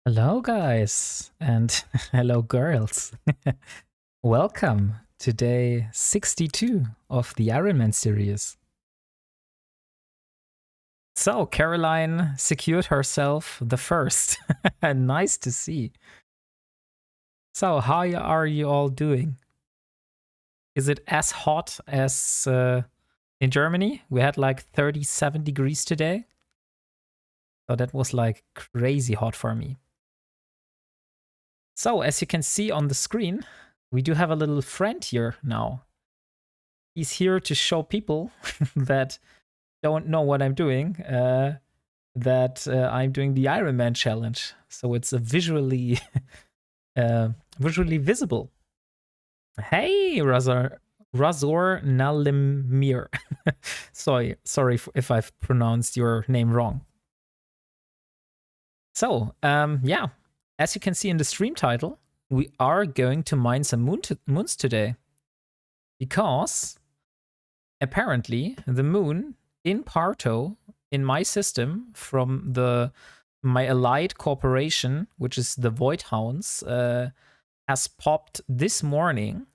Hello, guys, and hello, girls. Welcome to day 62 of the Ironman series. So, Caroline secured herself the first. Nice to see. So, how are you all doing? Is it as hot as in Germany? We had like 37 degrees today. So, that was like crazy hot for me. So, as you can see on the screen, we do have a little friend here now. He's here to show people that don't know what I'm doing that I'm doing the Ironman challenge. So it's a visually visually visible. Hey, Razor Nalimir. sorry if I've pronounced your name wrong. So, yeah, as you can see in the stream title, we are going to mine some moons today. Because apparently the moon in Parto, in my system, from my allied corporation, which is the Void Hounds, has popped this morning.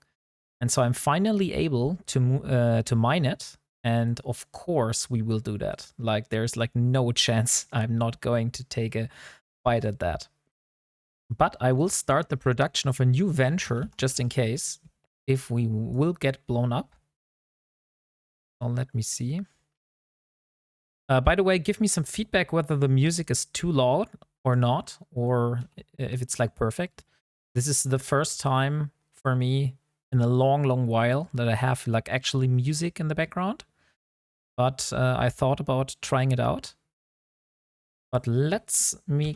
And so I'm finally able to mine it. And of course we will do that. Like there's like no chance I'm not going to take a bite at that. But I will start the production of a new venture just in case if we will get blown up. Oh, let me see. By the way, give me some feedback whether the music is too loud or not, or if it's like perfect. This is the first time for me in a long while that I have like actually music in the background. But I thought about trying it out. But let me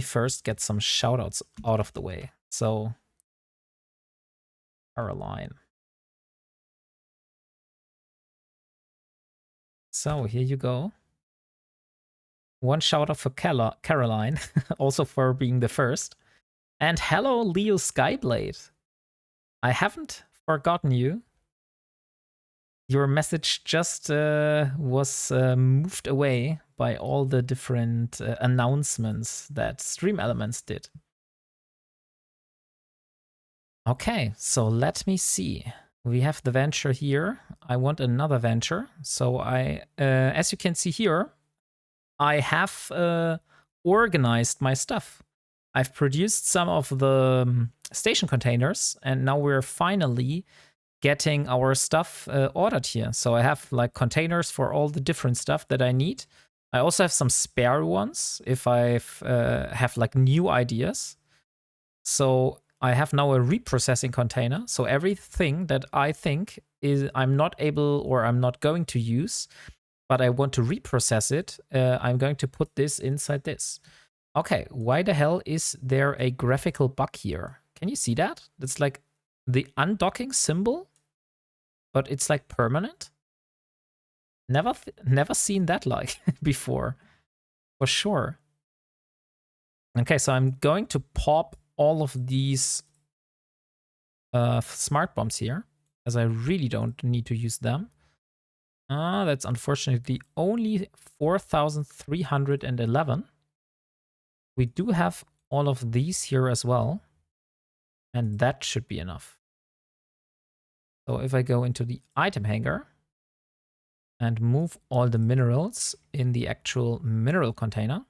first get some shoutouts out of the way. So, Caroline. So here you go. One shout out for Caroline, also for being the first. And hello, Leo Skyblade. I haven't forgotten you. Your message just was moved away by all the different announcements that Stream Elements did. Okay, so let me see. We have the venture here. I want another venture. So as you can see here, I have organized my stuff. I've produced some of the station containers, and now we're finally getting our stuff ordered here. So I have like containers for all the different stuff that I need. I also have some spare ones if I have like new ideas. So I have now a reprocessing container. So everything that I think is I'm not able or I'm not going to use, but I want to reprocess it, I'm going to put this inside this. Okay, why the hell is there a graphical bug here? Can you see that? That's like the undocking symbol, but it's like permanent. Never seen that like before, for sure. Okay, so I'm going to pop all of these smart bombs here, as I really don't need to use them. That's unfortunately only 4,311. We do have all of these here as well, and that should be enough. So if I go into the item hanger and move all the minerals in the actual mineral container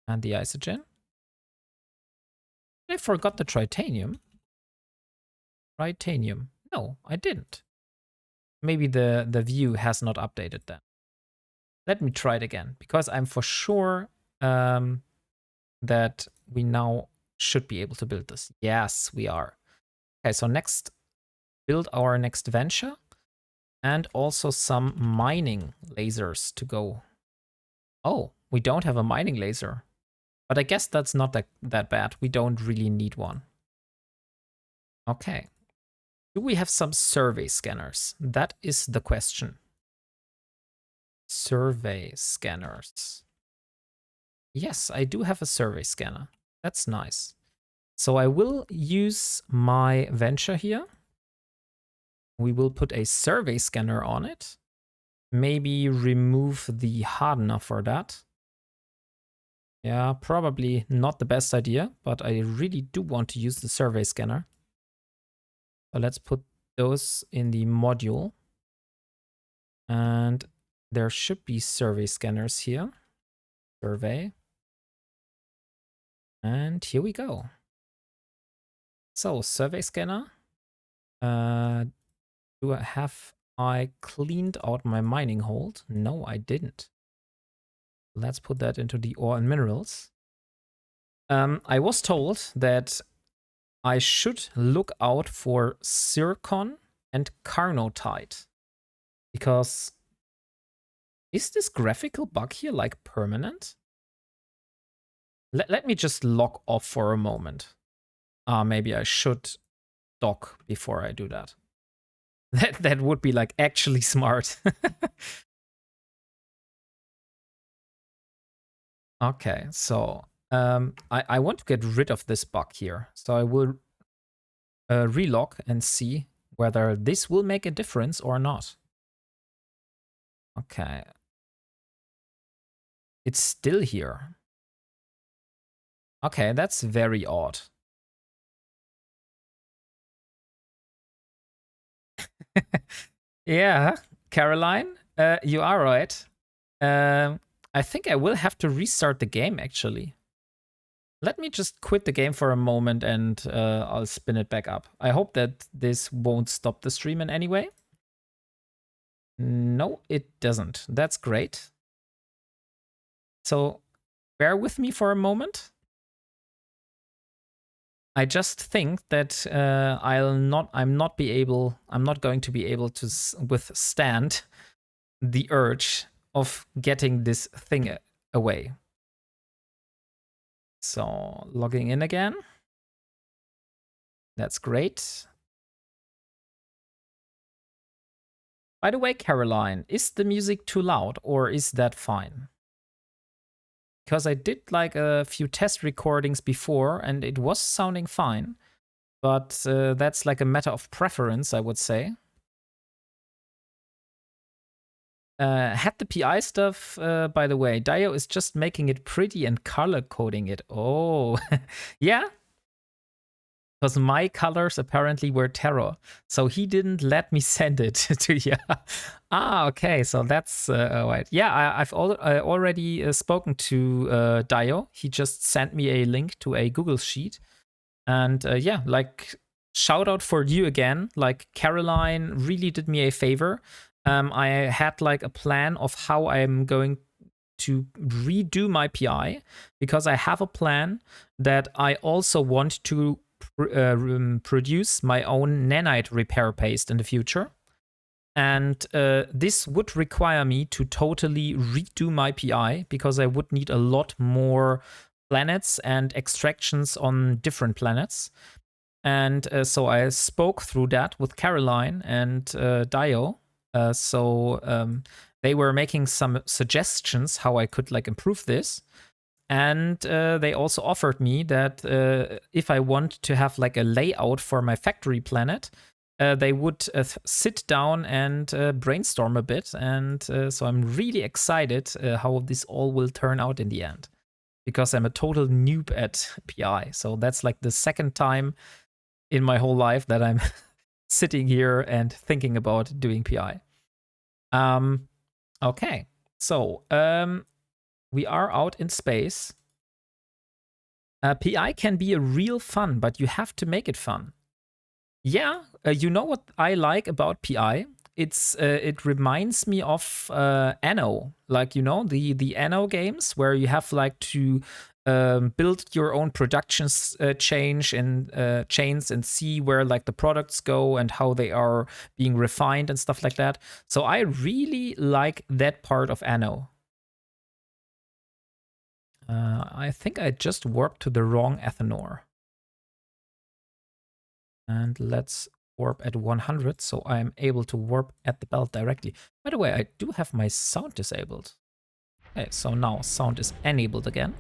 and the isogen. I forgot the tritanium. Tritanium. No, I didn't. Maybe the view has not updated that. Let me try it again, because I'm for sure that we now should be able to build this. Yes, we are. Okay, so next, build our next venture and also some mining lasers to go. Oh, we don't have a mining laser. But I guess that's not that bad. We don't really need one. Okay. Do we have some survey scanners? That is the question. Survey scanners. Yes, I do have a survey scanner. That's nice. So I will use my venture here. We will put a survey scanner on it. Maybe remove the hardener for that. Yeah, probably not the best idea, but I really do want to use the survey scanner. So let's put those in the module. And there should be survey scanners here. Survey. And here we go. So, survey scanner. Have I cleaned out my mining hold? No, I didn't. Let's put that into the ore and minerals. I was told that I should look out for zircon and carnotite. Because is this graphical bug here like permanent? Let me just log off for a moment. Maybe I should dock before I do that. That would be like actually smart. Okay, so I want to get rid of this bug here. So I will relog and see whether this will make a difference or not. Okay. It's still here. Okay, that's very odd. Yeah, Caroline, you are right. I think I will have to restart the game, actually. Let me just quit the game for a moment and I'll spin it back up. I hope that this won't stop the stream in any way. No, it doesn't. That's great. So bear with me for a moment. I just think that I'm not going to be able to withstand the urge of getting this thing away. So logging in again. That's great. By the way, Caroline, is the music too loud or is that fine? Because I did like a few test recordings before and it was sounding fine. But that's like a matter of preference, I would say. Had the PI stuff, by the way. Dio is just making it pretty and color coding it. Oh, yeah. Because my colors apparently were terror. So he didn't let me send it to you. Okay. So that's right. Yeah, I've already spoken to Dio. He just sent me a link to a Google Sheet. And yeah, like, shout out for you again. Like, Caroline really did me a favor. I had like a plan of how I'm going to redo my PI because I have a plan that I also want to produce my own nanite repair paste in the future. And this would require me to totally redo my PI because I would need a lot more planets and extractions on different planets. And so I spoke through that with Caroline and Dio. So they were making some suggestions how I could like improve this. And they also offered me that if I want to have like a layout for my factory planet, they would sit down and brainstorm a bit. And so I'm really excited how this all will turn out in the end. Because I'm a total noob at PI. So that's like the second time in my whole life that I'm sitting here and thinking about doing PI. Okay, so we are out in space. PI can be a real fun, but you have to make it fun. Yeah, you know what I like about PI? It reminds me of Anno, like, you know, the Anno games where you have like to build your own production chains and see where like the products go and how they are being refined and stuff like that. So I really like that part of Anno. I think I just warped to the wrong Ethanor. And let's warp at 100 so I'm able to warp at the belt directly. By the way, I do have my sound disabled. Okay, so now sound is enabled again.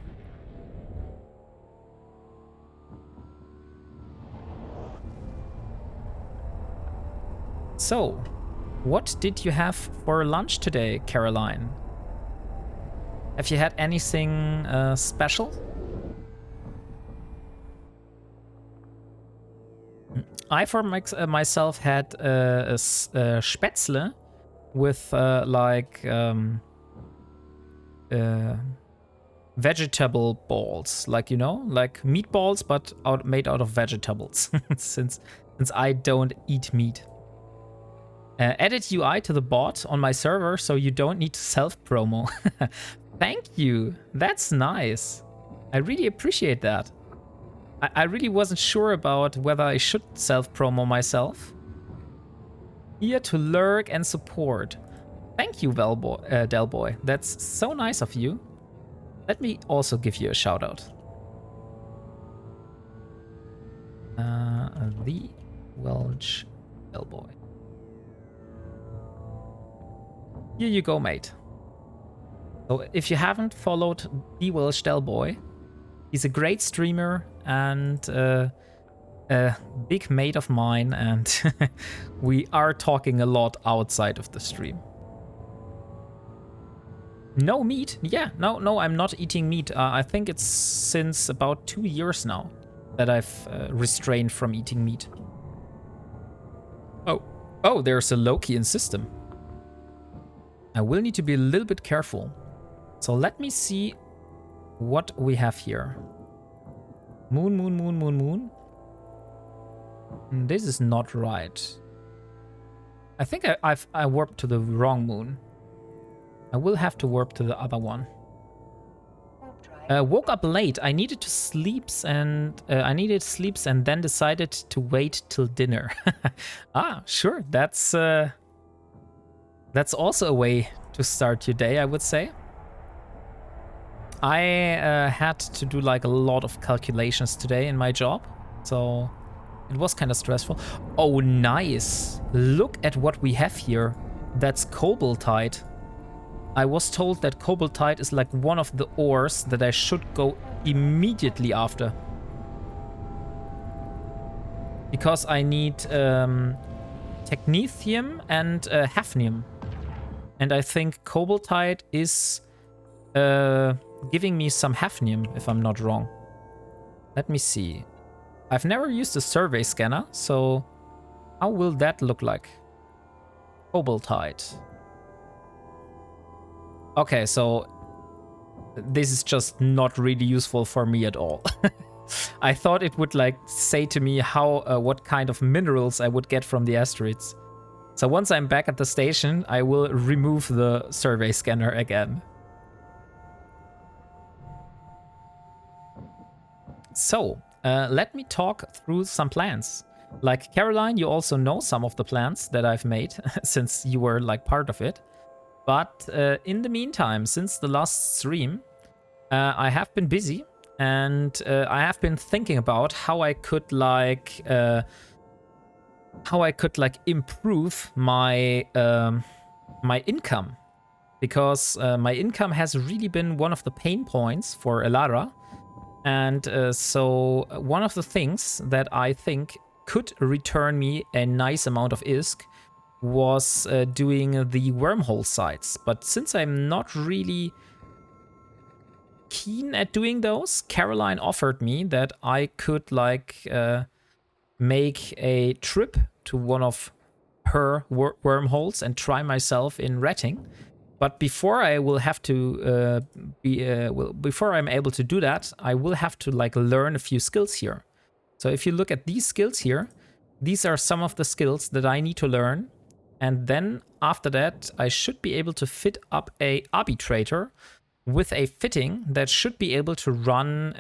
So, what did you have for lunch today, Caroline? Have you had anything special? I, for myself, had a Spätzle with vegetable balls, like, you know, like meatballs, but made out of vegetables. since I don't eat meat. Added UI to the bot on my server, so you don't need to self-promo. Thank you. That's nice. I really appreciate that. I really wasn't sure about whether I should self-promo myself. Here to lurk and support. Thank you, Delboy. That's so nice of you. Let me also give you a shout out. The Welsh Delboy. Here you go, mate. So if you haven't followed The Welsh Delboy, he's a great streamer and a big mate of mine, and we are talking a lot outside of the stream. No meat? Yeah, no, I'm not eating meat. I think it's since about 2 years now that I've restrained from eating meat. Oh, there's a Loki in system. I will need to be a little bit careful. So let me see what we have here. Moon. This is not right. I think I warped to the wrong moon. I will have to warp to the other one. Woke up late. I needed sleeps and then decided to wait till dinner. Ah, sure. That's also a way to start your day, I would say. I had to do like a lot of calculations today in my job, so it was kind of stressful. Oh, nice. Look at what we have here. That's cobaltite. I was told that cobaltite is like one of the ores that I should go immediately after. Because I need technetium and hafnium. And I think cobaltite is giving me some hafnium, if I'm not wrong. Let me see. I've never used a survey scanner, so how will that look like? Cobaltite. Okay, so this is just not really useful for me at all. I thought it would like say to me how what kind of minerals I would get from the asteroids. So once I'm back at the station, I will remove the survey scanner again. So, let me talk through some plans. Like Caroline, you also know some of the plans that I've made since you were like part of it. But in the meantime, since the last stream, I have been busy and I have been thinking about how I could like improve my my income, because my income has really been one of the pain points for Elara. And so one of the things that I think could return me a nice amount of ISK was doing the wormhole sites. But since I'm not really keen at doing those, Caroline offered me that I could like make a trip to one of her wormholes and try myself in retting. But before I will have to before I'm able to do that, I will have to like learn a few skills here. So if you look at these skills here, these are some of the skills that I need to learn. And then after that, I should be able to fit up a arbitrator with a fitting that should be able to run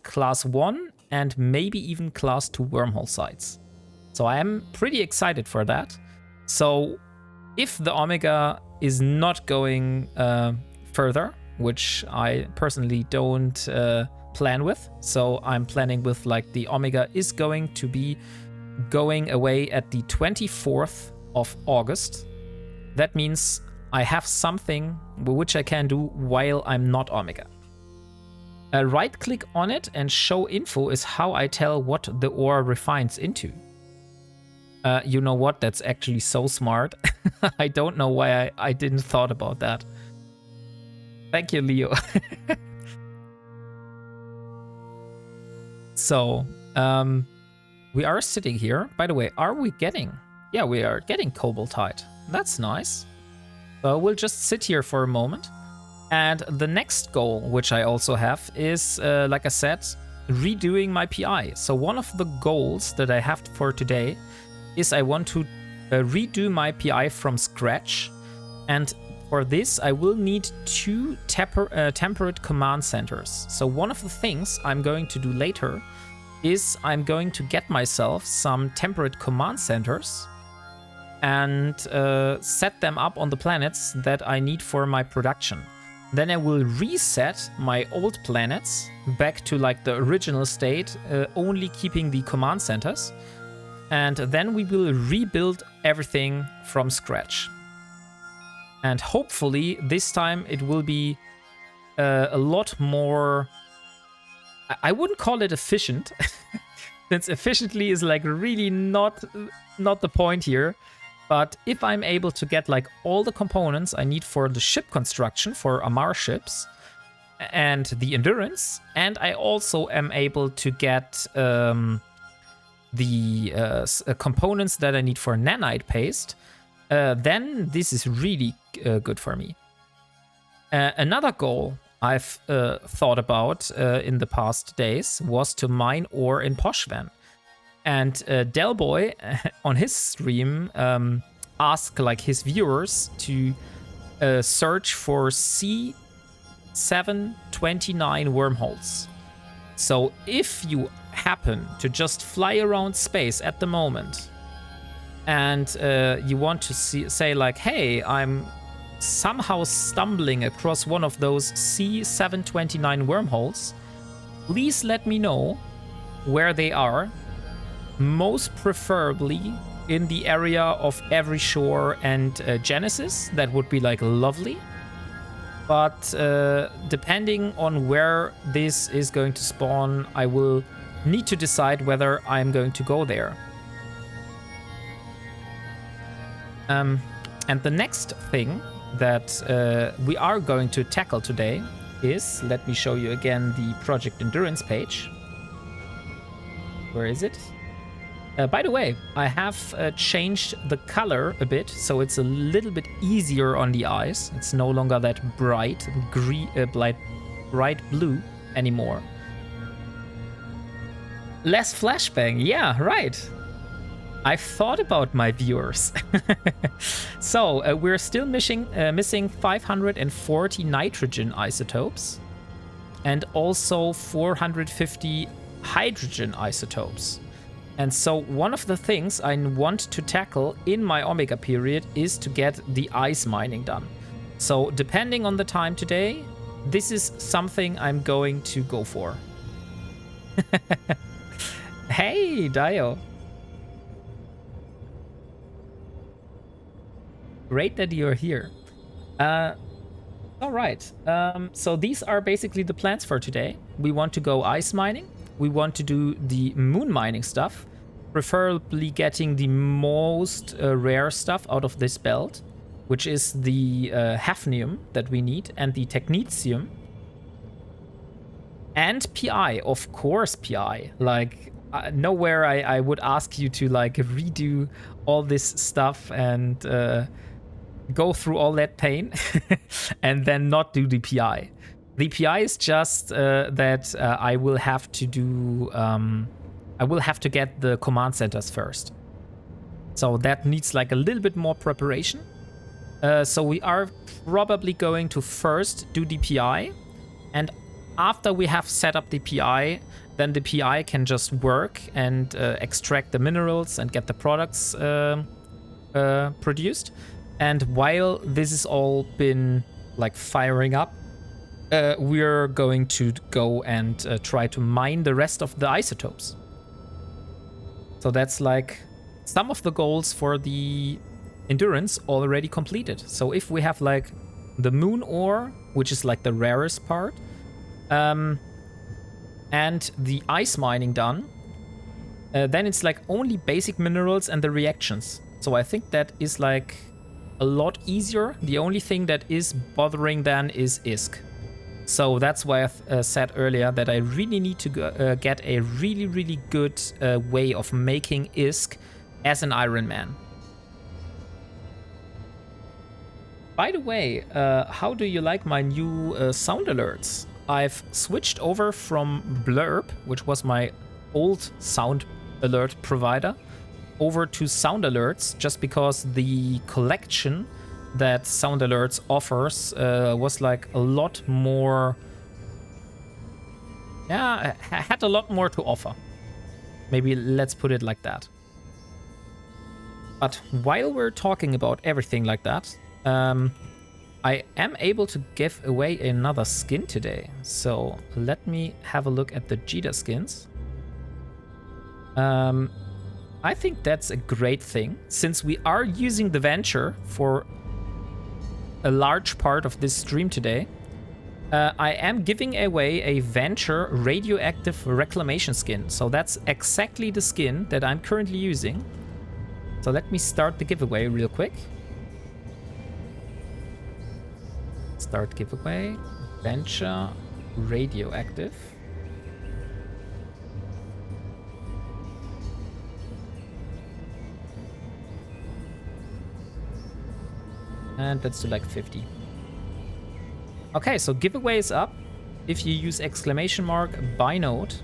class 1 and maybe even class 2 wormhole sites. So I am pretty excited for that. So if the Omega is not going further, which I personally don't plan with, so I'm planning with like the Omega is going to be going away at the 24th of August. That means I have something which I can do while I'm not Omega. Right click on it and show info is how I tell what the ore refines into. You know what? That's actually so smart. I don't know why I didn't thought about that. Thank you, Leo. So, we are sitting here. By the way, are we getting... Yeah, we are getting Cobaltite. That's nice. We'll just sit here for a moment. And the next goal, which I also have, is, like I said, redoing my PI. So one of the goals that I have for today is I want to redo my PI from scratch. And for this, I will need 2 temperate command centers. So one of the things I'm going to do later is I'm going to get myself some temperate command centers and set them up on the planets that I need for my production. Then I will reset my old planets back to like the original state, only keeping the command centers. And then we will rebuild everything from scratch. And hopefully this time it will be a lot more... I wouldn't call it efficient, since efficiently is like really not the point here. But if I'm able to get like all the components I need for the ship construction for Amar ships and the endurance, and I also am able to get the components that I need for nanite paste, then this is really good for me. Another goal I've thought about in the past days was to mine ore in Poshvan. And Delboy on his stream asked like his viewers to search for C729 wormholes. So if you happen to just fly around space at the moment and you want to say like, hey, I'm somehow stumbling across one of those C729 wormholes, please let me know where they are. Most preferably in the area of Every Shore and Genesis. That would be like lovely. But depending on where this is going to spawn, I will need to decide whether I'm going to go there. And the next thing that we are going to tackle today is, let me show you again the Project Endurance page. Where is it? By the way, I have changed the color a bit, so it's a little bit easier on the eyes. It's no longer that bright blue anymore. Less flashbang, yeah, right. I've thought about my viewers. So we're still missing 540 nitrogen isotopes and also 450 hydrogen isotopes. And so one of the things I want to tackle in my Omega period is to get the ice mining done. So depending on the time today, this is something I'm going to go for. Hey, Dio. Great that you're here. All right. So these are basically the plans for today. We want to go ice mining. We want to do the moon mining stuff, preferably getting the most rare stuff out of this belt, which is the hafnium that we need and the technetium. And PI, of course PI. Like, nowhere I would ask you to like redo all this stuff and go through all that pain and then not do the PI. The PI is just that I will have to do... I will have to get the command centers first. So that needs like a little bit more preparation. So we are probably going to first do the PI. And after we have set up the PI, then the PI can just work and extract the minerals and get the products produced. And while this has all been like firing up, we're going to go and try to mine the rest of the isotopes. So that's like some of the goals for the endurance already completed. So if we have like the moon ore, which is like the rarest part, and the ice mining done, then it's like only basic minerals and the reactions. So I think that is like a lot easier. The only thing that is bothering then is ISK. So that's why I said earlier that I really need to get a really good way of making ISK as an Ironman. By the way, how do you like my new sound alerts? I've switched over from Blurb, which was my old sound alert provider, over to sound alerts, just because the collection that sound alerts offers was like a lot more, had a lot more to offer. Maybe let's put it like that. But while we're talking about everything like that, I am able to give away another skin today. So let me have a look at the Jita skins. I think that's a great thing, since we are using the Venture for a large part of this stream today. I am giving away a Venture radioactive reclamation skin. So that's exactly the skin that I'm currently using. So let me start the giveaway real quick. Start giveaway, Venture radioactive. And let's do like 50. Okay, so giveaway is up. If you use exclamation mark buy note,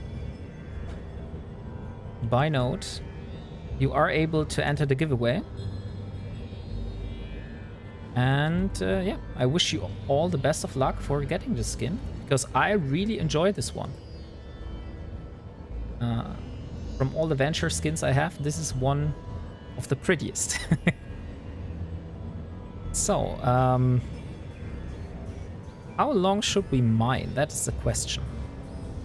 you are able to enter the giveaway. And yeah, I wish you all the best of luck for getting this skin, because I really enjoy this one. From all the Venture skins I have, this is one of the prettiest. So, how long should we mine? That is the question.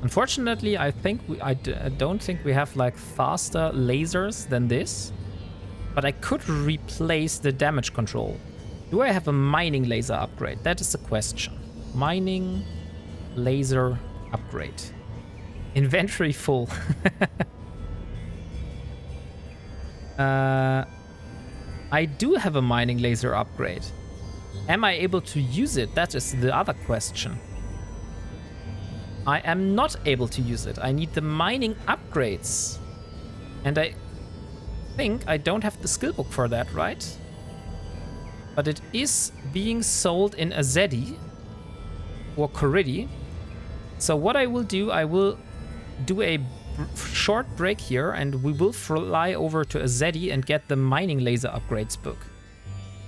Unfortunately, I think I don't think we have like faster lasers than this, but I could replace the damage control. Do I have a mining laser upgrade? That is the question. Mining laser upgrade. Inventory full. I do have a mining laser upgrade. Am I able to use it? That is the other question. I am not able to use it. I need the mining upgrades. And I think I don't have the skill book for that, right? But it is being sold in Azedi or Coridi. So what I will do a short break here, and we will fly over to Azedi and get the mining laser upgrades book.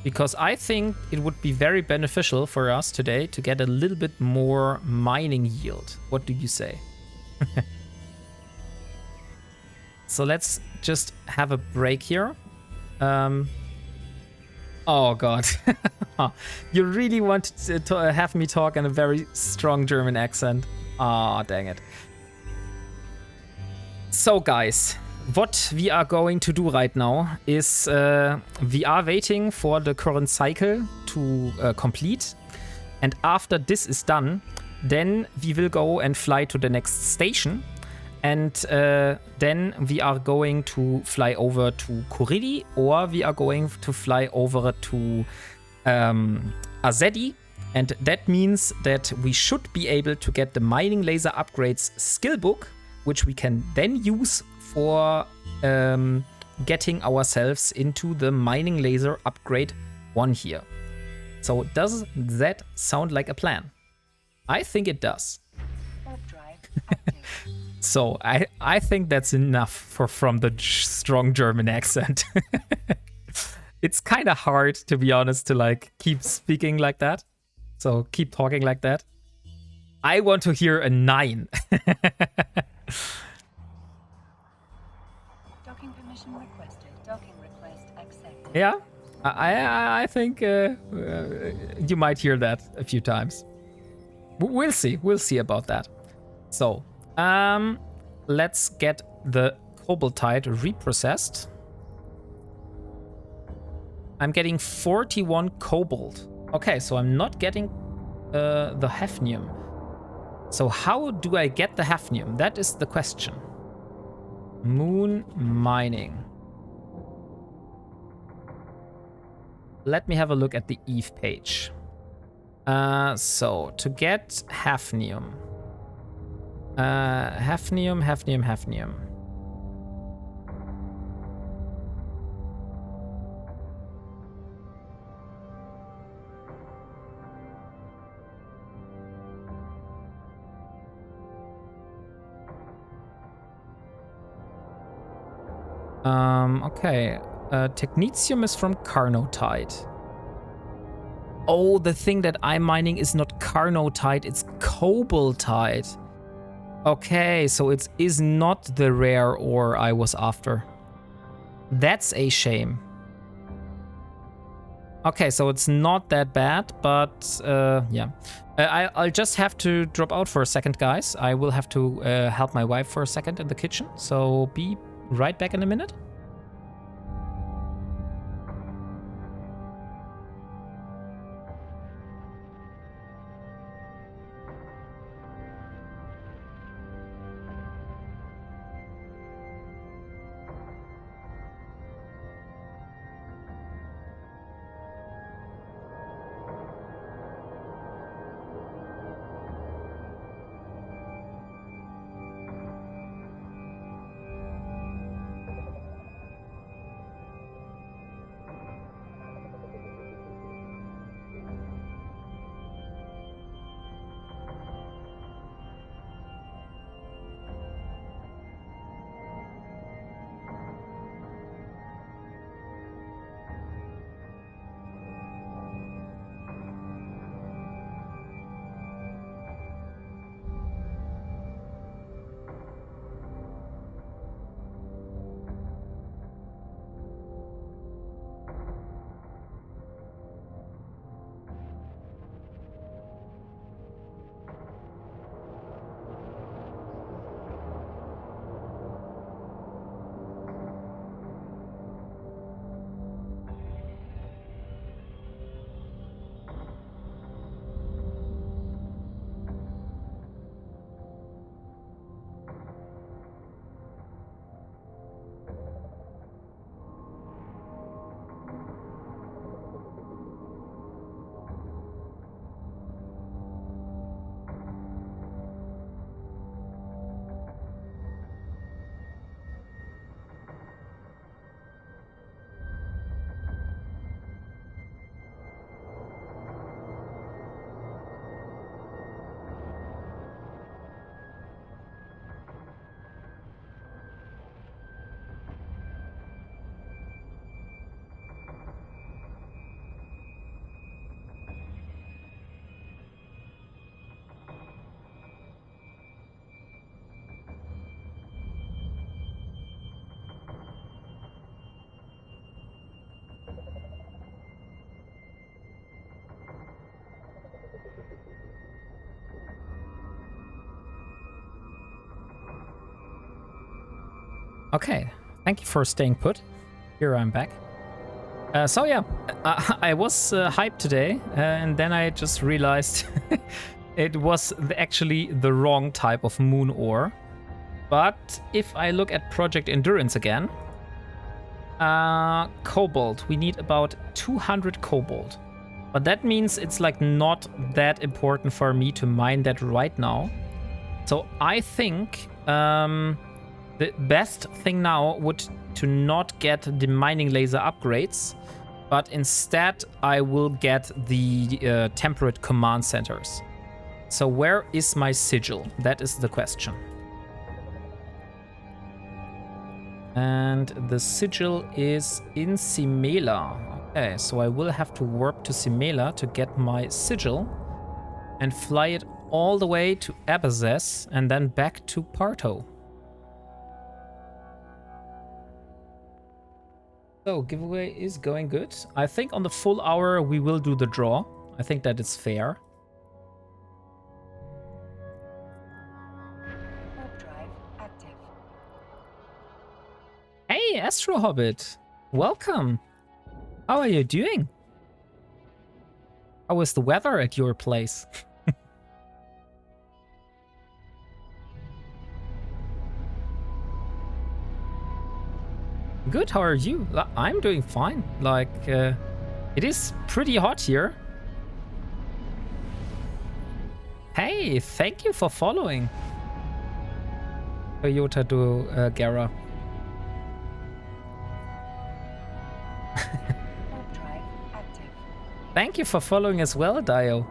Because I think it would be very beneficial for us today to get a little bit more mining yield. What do you say? So let's just have a break here. Oh god. You really want to have me talk in a very strong German accent. Ah, dang it. So guys, what we are going to do right now is we are waiting for the current cycle to complete. And after this is done, then we will go and fly to the next station. And then we are going to fly over to Coridi, or we are going to fly over to Azedi. And that means that we should be able to get the mining laser upgrades skill book, which we can then use for getting ourselves into the mining laser upgrade 1 here. So does that sound like a plan? I think it does. So I think that's enough from the strong German accent. It's kind of hard, to be honest, to like keep speaking like that. So keep talking like that. I want to hear a 9. Docking permission requested. Docking request accepted. Yeah, I think you might hear that a few times. We'll see. We'll see about that. So, let's get the cobaltite reprocessed. I'm getting 41 cobalt. Okay, so I'm not getting the hafnium. So how do I get the hafnium? That is the question. Moon mining. let me have a look at the Eve page. So to get hafnium. Hafnium. Okay. Technetium is from Carnotite. Oh, the thing that I'm mining is not Carnotite, it's Cobaltite. Okay, so it is not the rare ore I was after. That's a shame. Okay, so it's not that bad, but yeah. I'll just have to drop out for a second, guys. I will have to help my wife for a second in the kitchen, so be right back in a minute. Okay, thank you for staying put. Here I'm back. So yeah, I was hyped today, and then I just realized it was actually the wrong type of moon ore. But if I look at Project Endurance again, cobalt, we need about 200 cobalt. But that means it's like not that important for me to mine that right now. So I think the best thing now would to not get the mining laser upgrades, but instead I will get the temperate command centers. So where is my sigil? That is the question. And the sigil is in Simela. Okay, so I will have to warp to Simela to get my sigil and fly it all the way to Abazes and then back to Parto. So, giveaway is going good. I think on the full hour we will do the draw. I think that is fair. Warp drive active. Hey, Astro Hobbit! Welcome! How are you doing? How is the weather at your place? Good, how are you? I'm doing fine. Like, It is pretty hot here. Hey, thank you for following. Toyota do Gara. Warp drive active. Thank you for following as well, Dio.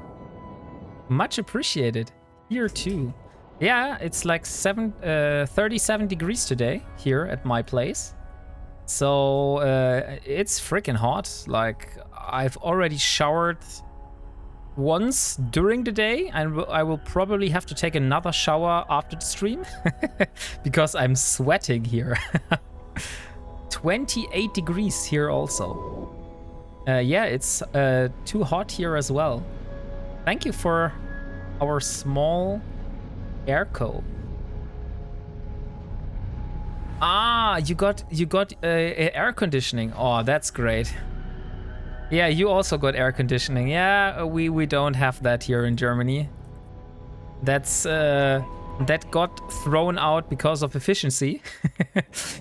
Much appreciated. Here too. Yeah, it's like 37 degrees today here at my place. So it's freaking hot. Like, I've already showered once during the day, and I will probably have to take another shower after the stream because I'm sweating here. 28 degrees here also. Yeah, it's too hot here as well. Thank you for our small airco. Ah, you got air conditioning. Oh, that's great. Yeah, you also got air conditioning. Yeah, we don't have that here in Germany. That's that got thrown out because of efficiency.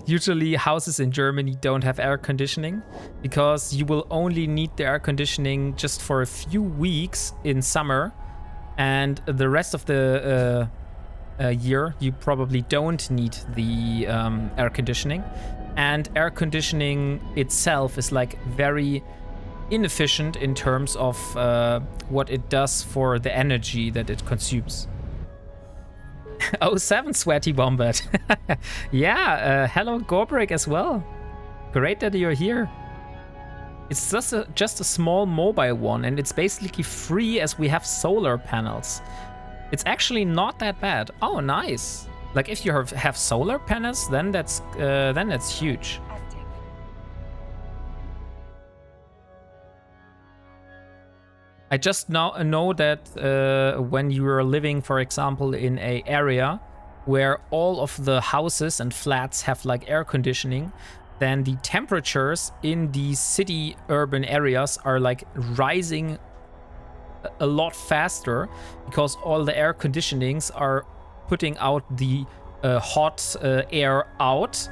Usually houses in Germany don't have air conditioning because you will only need the air conditioning just for a few weeks in summer, and the rest of the year you probably don't need the air conditioning. And air conditioning itself is like very inefficient in terms of what it does for the energy that it consumes. 07 Sweaty Wombat. Yeah, hello Gorbreak as well. Great that you're here. It's just a small mobile one, and it's basically free as we have solar panels. It's actually not that bad. Oh, nice. Like, if you have solar panels, then that's huge. Active. I just now know that when you are living, for example, in an area where all of the houses and flats have like air conditioning, then the temperatures in the city urban areas are like rising a lot faster because all the air conditionings are putting out the hot air out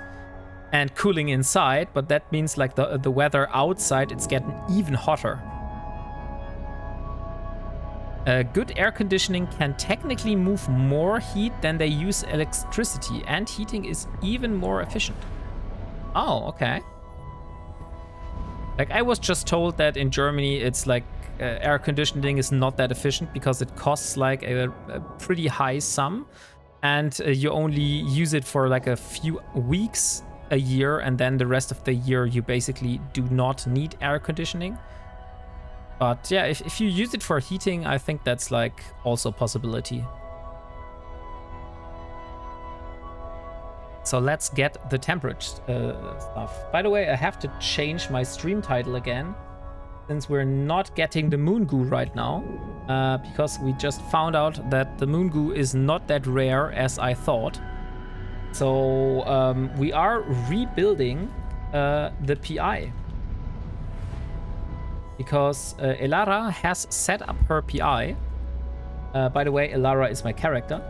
and cooling inside. But that means like the weather outside, it's getting even hotter. Good air conditioning can technically move more heat than they use electricity, and heating is even more efficient. Oh, okay. Like, I was just told that in Germany it's like air conditioning is not that efficient because it costs like a pretty high sum, and you only use it for like a few weeks a year, and then the rest of the year you basically do not need air conditioning. But yeah, if you use it for heating, I think that's like also a possibility. So let's get the temperature stuff. By the way, I have to change my stream title again, since we're not getting the moon goo right now, because we just found out that the moon goo is not that rare as I thought. So we are rebuilding the PI. Because Elara has set up her PI. By the way, Elara is my character.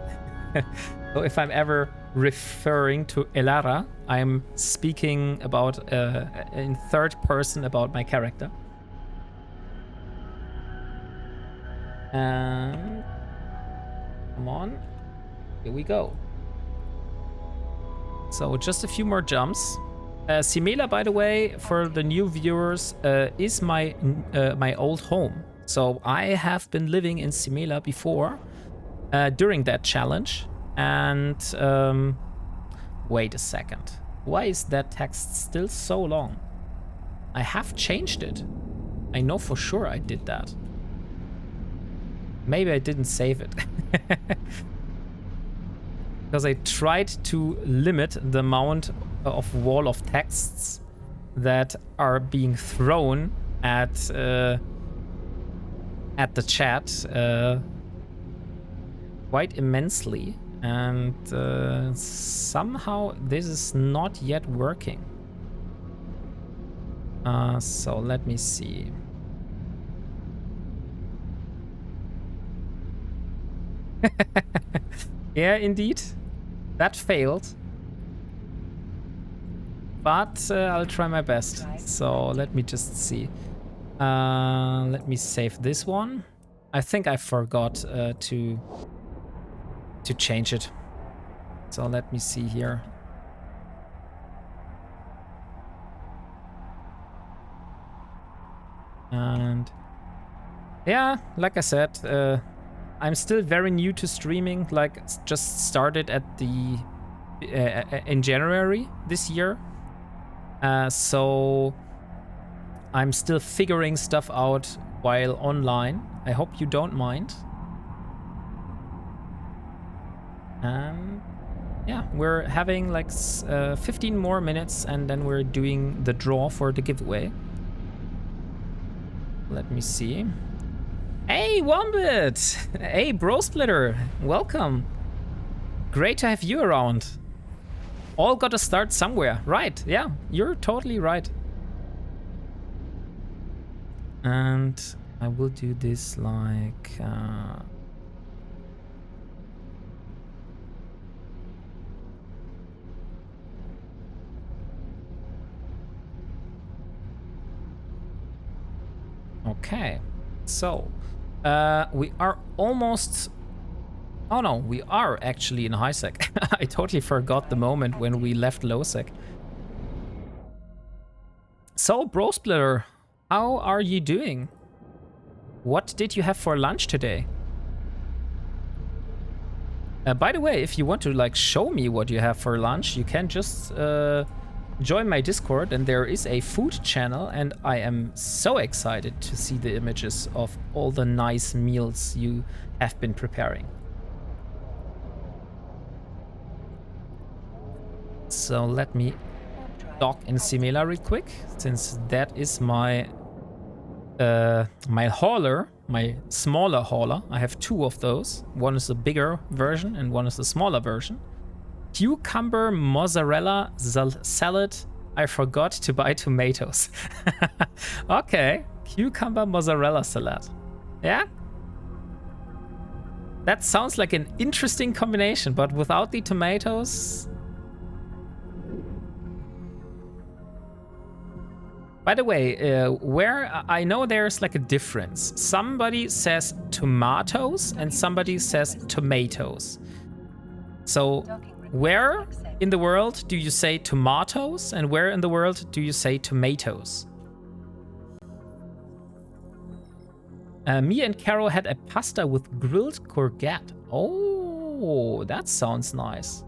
So if I'm ever referring to Elara, I'm speaking about in third person about my character. And come on, here we go. So just a few more jumps. Simela, by the way, for the new viewers, is my old home. So I have been living in Simela before, during that challenge. And wait a second. Why is that text still so long? I have changed it. I know for sure I did that. Maybe I didn't save it. Because I tried to limit the amount of wall of texts that are being thrown at the chat quite immensely, and somehow this is not yet working. So let me see. Yeah, indeed. That failed. But I'll try my best. So let me just see. Let me save this one. I think I forgot to change it. So let me see here. And yeah, like I said, I'm still very new to streaming. Like, just started at the in January this year. So I'm still figuring stuff out while online. I hope you don't mind. And yeah, we're having like 15 more minutes and then we're doing the draw for the giveaway. Let me see. Hey, Wombat! Hey, Bro Splitter! Welcome! Great to have you around. All gotta start somewhere. Right, yeah, you're totally right. And I will do this like... Okay, so we are almost... Oh no, we are actually in high sec. I totally forgot the moment when we left low sec. So, Bro Splitter, how are you doing? What did you have for lunch today? By the way, if you want to like show me what you have for lunch, you can just join my Discord, and there is a food channel, and I am so excited to see the images of all the nice meals you have been preparing. So let me dock in Simela real quick, since that is my my hauler, my smaller hauler. I have two of those. One is a bigger version and one is a smaller version. Cucumber mozzarella salad. I forgot to buy tomatoes. Okay, cucumber mozzarella salad. Yeah? That sounds like an interesting combination, but without the tomatoes... By the way, where I know there's like a difference. Somebody says tomatoes and somebody says tomatoes. So where in the world do you say tomatoes and where in the world do you say tomatoes? Me and Caro had a pasta with grilled courgette. Oh, that sounds nice.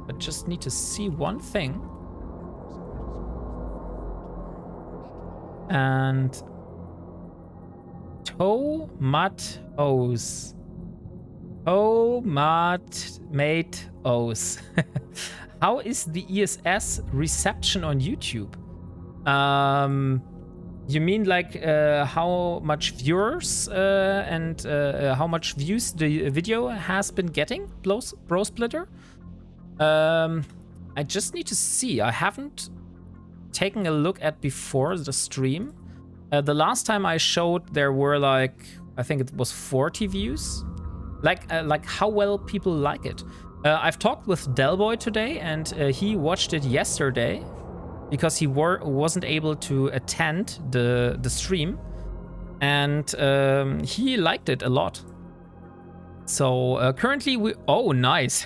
But just need to see one thing. And tomatoes. Tomatoes. How is the ESS reception on YouTube? You mean like how much viewers and how much views the video has been getting, Bro Splitter? I just need to see. I haven't taken a look at before the stream. The last time I showed, there were like, I think it was 40 views. Like how well people like it. I've talked with Delboy today, and he watched it yesterday because he wasn't able to attend the stream, and he liked it a lot. So currently oh nice,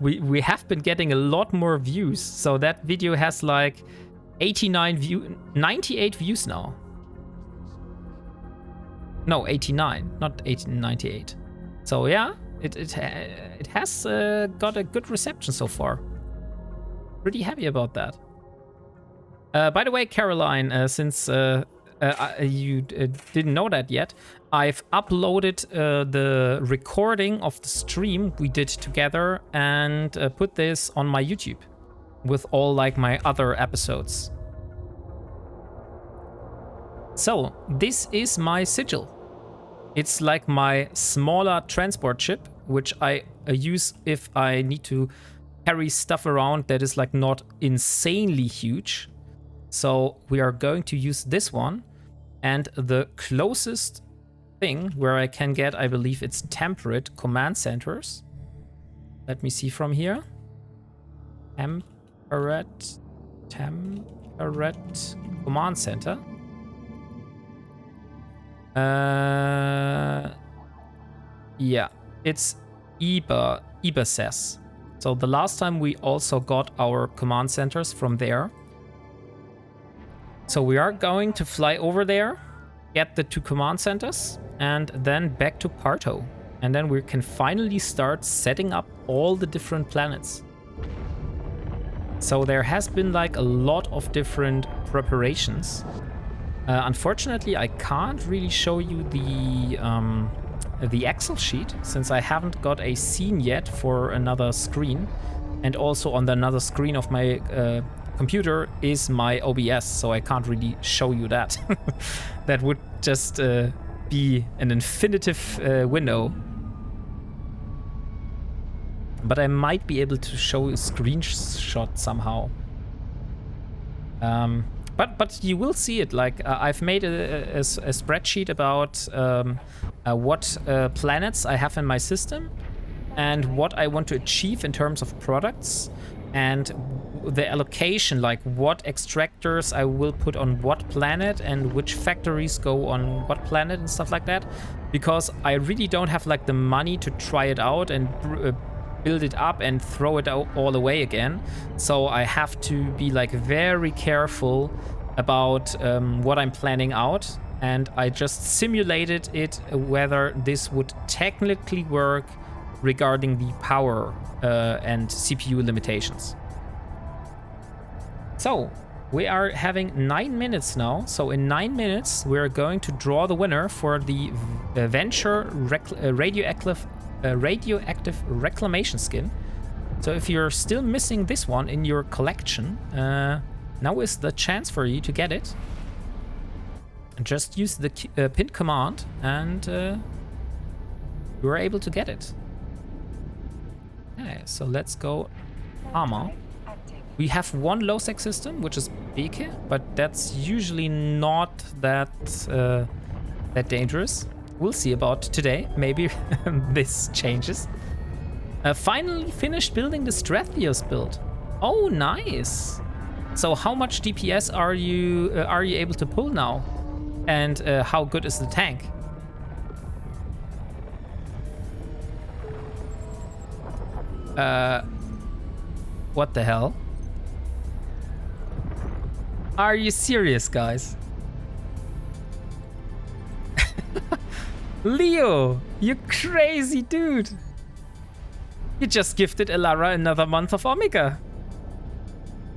we have been getting a lot more views. So that video has like 98 views now. No, 89, not 98. So yeah, it has got a good reception so far. Pretty happy about that. By the way, Caroline, since you didn't know that yet, I've uploaded the recording of the stream we did together and put this on my YouTube with all like my other episodes. So this is my sigil. It's like my smaller transport ship, which I use if I need to carry stuff around that is like not insanely huge. So we are going to use this one, and the closest thing where I can get, I believe it's temperate command centers. Let me see from here. temperate command center. Yeah, it's Iberses. So the last time we also got our command centers from there. So we are going to fly over there, get the 2 command centers, and then back to Parto. And then we can finally start setting up all the different planets. So there has been like a lot of different preparations. Unfortunately, I can't really show you the Excel sheet since I haven't got a scene yet for another screen. And also on another screen of my computer is my OBS, so I can't really show you that. That would just be an infinitive window. But I might be able to show a screenshot somehow. But you will see it. Like I've made a spreadsheet about what planets I have in my system and what I want to achieve in terms of products and the allocation, like what extractors I will put on what planet and which factories go on what planet and stuff like that. Because I really don't have like the money to try it out and build it up and throw it out all away again. So I have to be like very careful about what I'm planning out, and I just simulated it whether this would technically work regarding the power and CPU limitations. So we are having 9 minutes now. So in 9 minutes we're going to draw the winner for the Venture radioactive reclamation skin. So if you're still missing this one in your collection, now is the chance for you to get it. Just use the pin command and you're able to get it. Okay, so let's go armor. We have one low-sec system, which is Beke, but that's usually not that dangerous. We'll see about today. Maybe this changes. Finally finished building the Stratheos build. Oh, nice. So how much DPS are you able to pull now? And how good is the tank? What the hell? Are you serious, guys? Leo, you crazy dude. You just gifted Elara another month of Omega.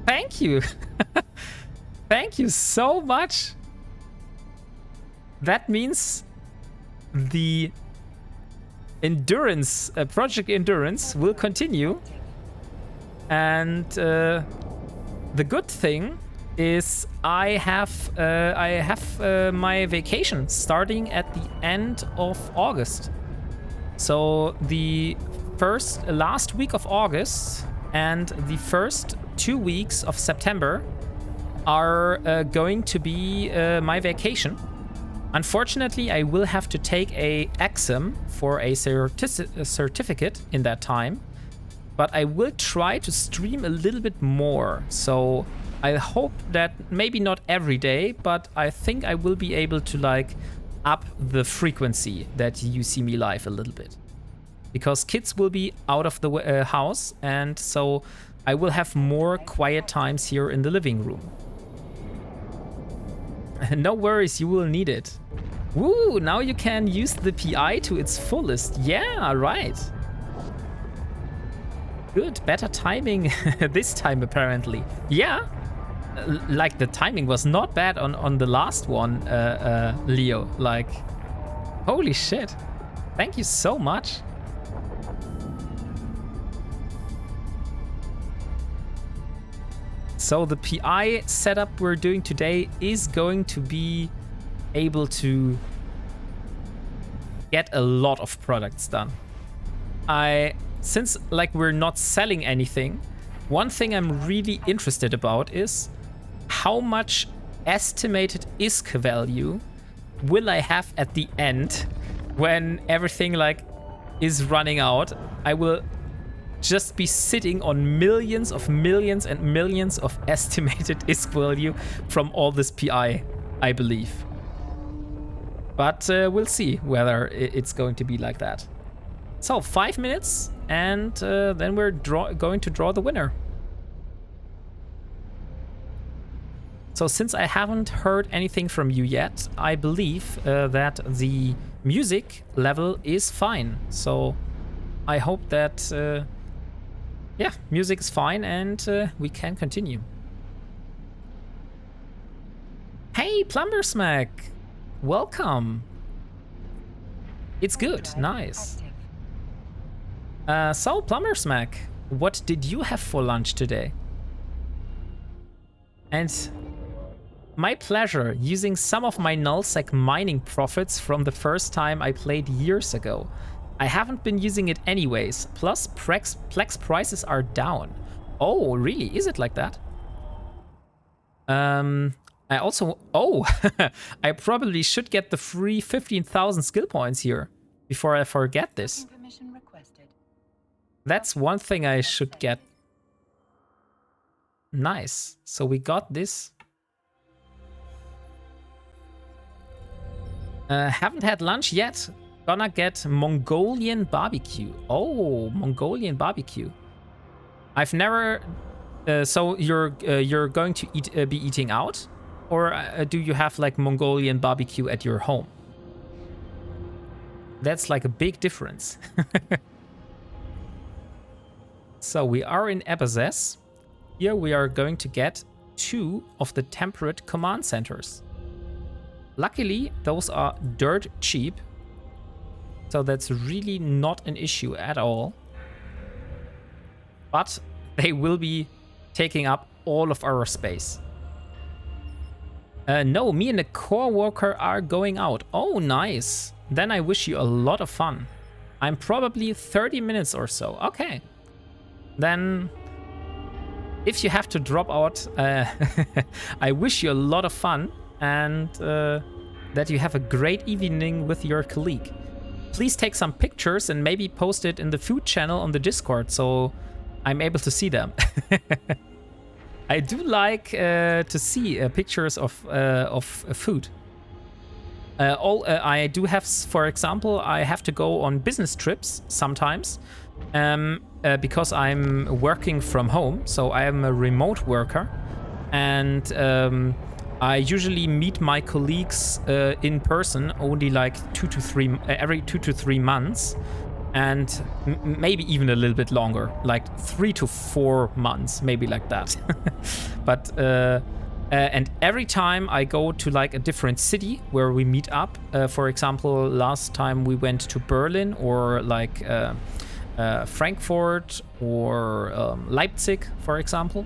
Thank you. Thank you so much. That means the endurance, Project Endurance will continue. And the good thing is I have my vacation starting at the end of August. So the last week of August and the first 2 weeks of September are going to be my vacation. Unfortunately, I will have to take a exam for a certificate in that time, but I will try to stream a little bit more. So I hope that maybe not every day, but I think I will be able to like up the frequency that you see me live a little bit. Because kids will be out of the house, and so I will have more quiet times here in the living room. No worries, you will need it. Woo, now you can use the PI to its fullest. Yeah, right. Good, better timing this time apparently. Yeah, like the timing was not bad on the last one, Leo. Like, holy shit. Thank you so much. So the PI setup we're doing today is going to be able to get a lot of products done. Since like we're not selling anything, one thing I'm really interested about is how much estimated ISK value will I have at the end when everything like is running out. I will just be sitting on millions and millions of estimated ISK value from all this PI, I believe. But we'll see whether it's going to be like that. So 5 minutes, and then we're going to draw the winner. So since I haven't heard anything from you yet, I believe that the music level is fine. So I hope that, yeah, music is fine and we can continue. Hey, Plumber Smack! Welcome! It's good, nice. So, Plumber Smack, what did you have for lunch today? And my pleasure, using some of my nullsec mining profits from the first time I played years ago. I haven't been using it anyways, plus Plex prices are down. Oh, really? Is it like that? I also... Oh! I probably should get the free 15,000 skill points here before I forget this. That's one thing I should get. Nice. So we got this. Haven't had lunch yet. Gonna get Mongolian barbecue. Oh, Mongolian barbecue. I've never. So you're going to be eating out, or do you have like Mongolian barbecue at your home? That's like a big difference. So we are in Ebazes. Here we are going to get 2 of the temperate command centers. Luckily, those are dirt cheap, so that's really not an issue at all. But they will be taking up all of our space. No, me and the core worker are going out. Oh, nice. Then I wish you a lot of fun. I'm probably 30 minutes or so. Okay. Then, if you have to drop out, I wish you a lot of fun. And that you have a great evening with your colleague. Please take some pictures and maybe post it in the food channel on the Discord so I'm able to see them. I do like to see pictures of food. I do have, for example, I have to go on business trips sometimes because I'm working from home, so I am a remote worker, and I usually meet my colleagues in person only like every 2 to 3 months, and maybe even a little bit longer, like 3 to 4 months, maybe like that. But and every time I go to like a different city where we meet up. For example, last time we went to Berlin or like Frankfurt or Leipzig, for example.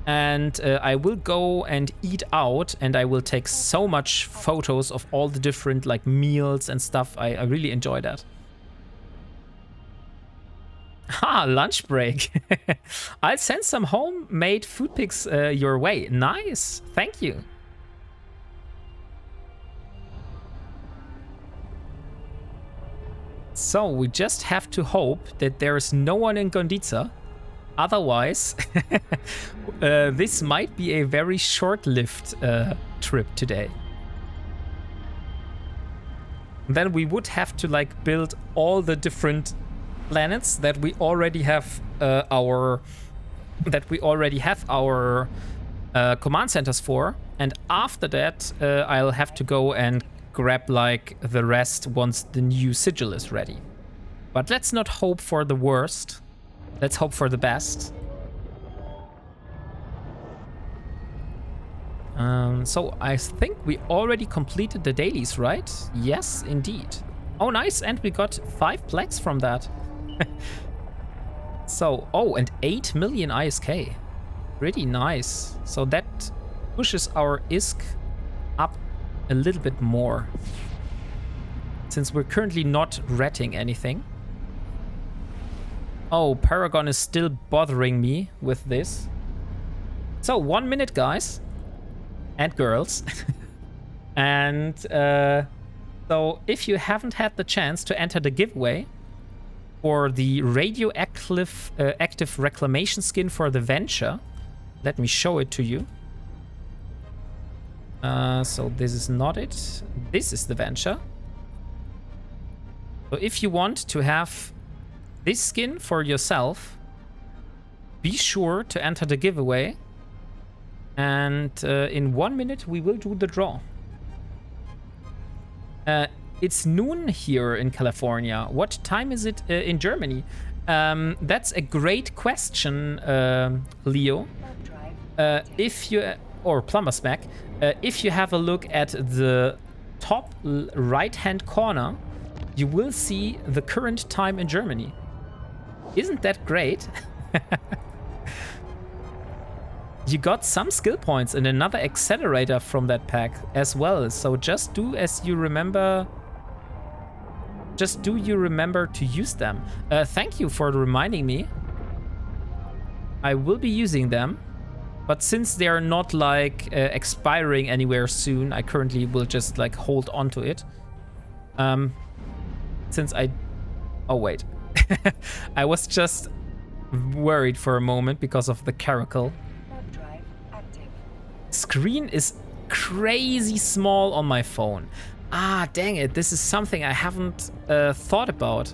And I will go and eat out, and I will take so much photos of all the different like meals and stuff. I really enjoy that. Ha, lunch break. I'll send some homemade food pics your way. Nice, thank you. So we just have to hope that there is no one in Gonditza. Otherwise, this might be a very short-lived trip today. Then we would have to like build all the different planets that we already have our command centers for, and after that I'll have to go and grab like the rest once the new sigil is ready. But let's not hope for the worst. Let's hope for the best. So I think we already completed the dailies, right? Yes, indeed. Oh, nice. And we got 5 plex from that. So, oh, and 8 million ISK. Pretty nice. So that pushes our ISK up a little bit more, since we're currently not retting anything. Oh, Paragon is still bothering me with this. So 1 minute, guys and girls. And so if you haven't had the chance to enter the giveaway, for the radioactive active reclamation skin for the Venture. Let me show it to you. So this is not it. This is the Venture. So if you want to have this skin for yourself, be sure to enter the giveaway. And in 1 minute, we will do the draw. It's noon here in California. What time is it in Germany? That's a great question, Leo. If you, or Plumber's Mac, if you have a look at the top right-hand corner, you will see the current time in Germany. Isn't that great? You got some skill points and another accelerator from that pack as well. So just do as you remember. Just do you remember to use them. Thank you for reminding me. I will be using them. But since they are not like expiring anywhere soon, I currently will just like hold on to it. Since I... Oh, wait. I was just worried for a moment because of the caracal. Screen is crazy small on my phone. Ah, dang it. This is something I haven't thought about.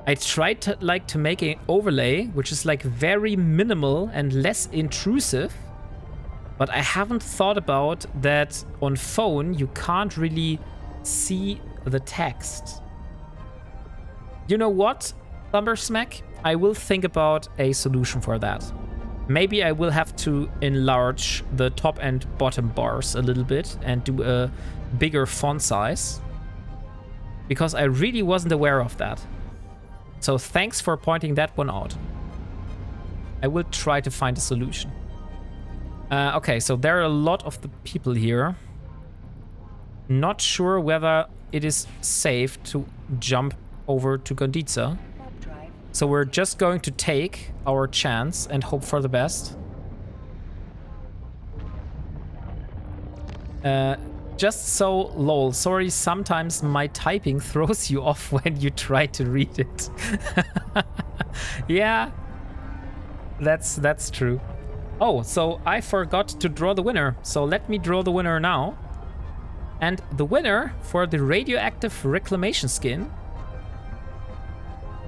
I tried to make an overlay, which is like very minimal and less intrusive. But I haven't thought about that on phone, you can't really see the text. You know what, Thumbersmack? I will think about a solution for that. Maybe I will have to enlarge the top and bottom bars a little bit and do a bigger font size. Because I really wasn't aware of that. So thanks for pointing that one out. I will try to find a solution. Okay, so there are a lot of the people here. Not sure whether it is safe to jump over to Gonditza. So we're just going to take our chance and hope for the best. Just so, lol, sorry, sometimes my typing throws you off when you try to read it. Yeah, that's true. Oh, so I forgot to draw the winner. So let me draw the winner now. And the winner for the radioactive reclamation skin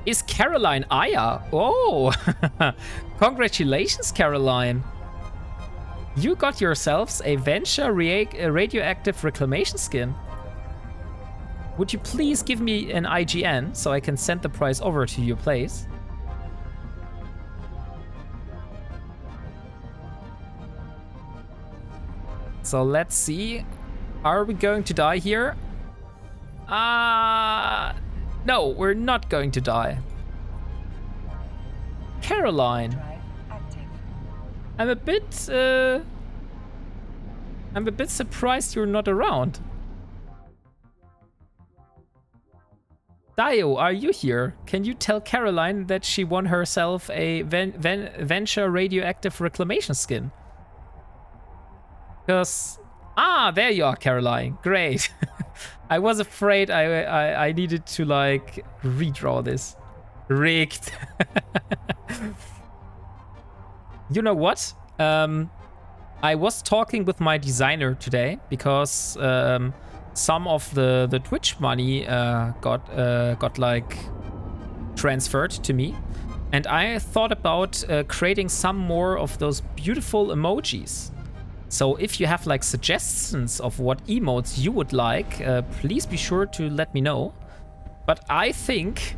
is Caroline Aya. Oh, congratulations, Caroline. You got yourselves a Venture radioactive reclamation skin. Would you please give me an IGN so I can send the prize over to your place? So let's see. Are we going to die here? No, we're not going to die. Caroline. I'm a bit surprised you're not around. Dio, are you here? Can you tell Caroline that she won herself a Venture radioactive reclamation skin? Because... Ah, there you are, Caroline. Great. I was afraid I needed to, like, redraw this. Rigged. You know what? I was talking with my designer today because some of the Twitch money got like transferred to me, and I thought about creating some more of those beautiful emojis. So if you have like suggestions of what emotes you would like, please be sure to let me know. But I think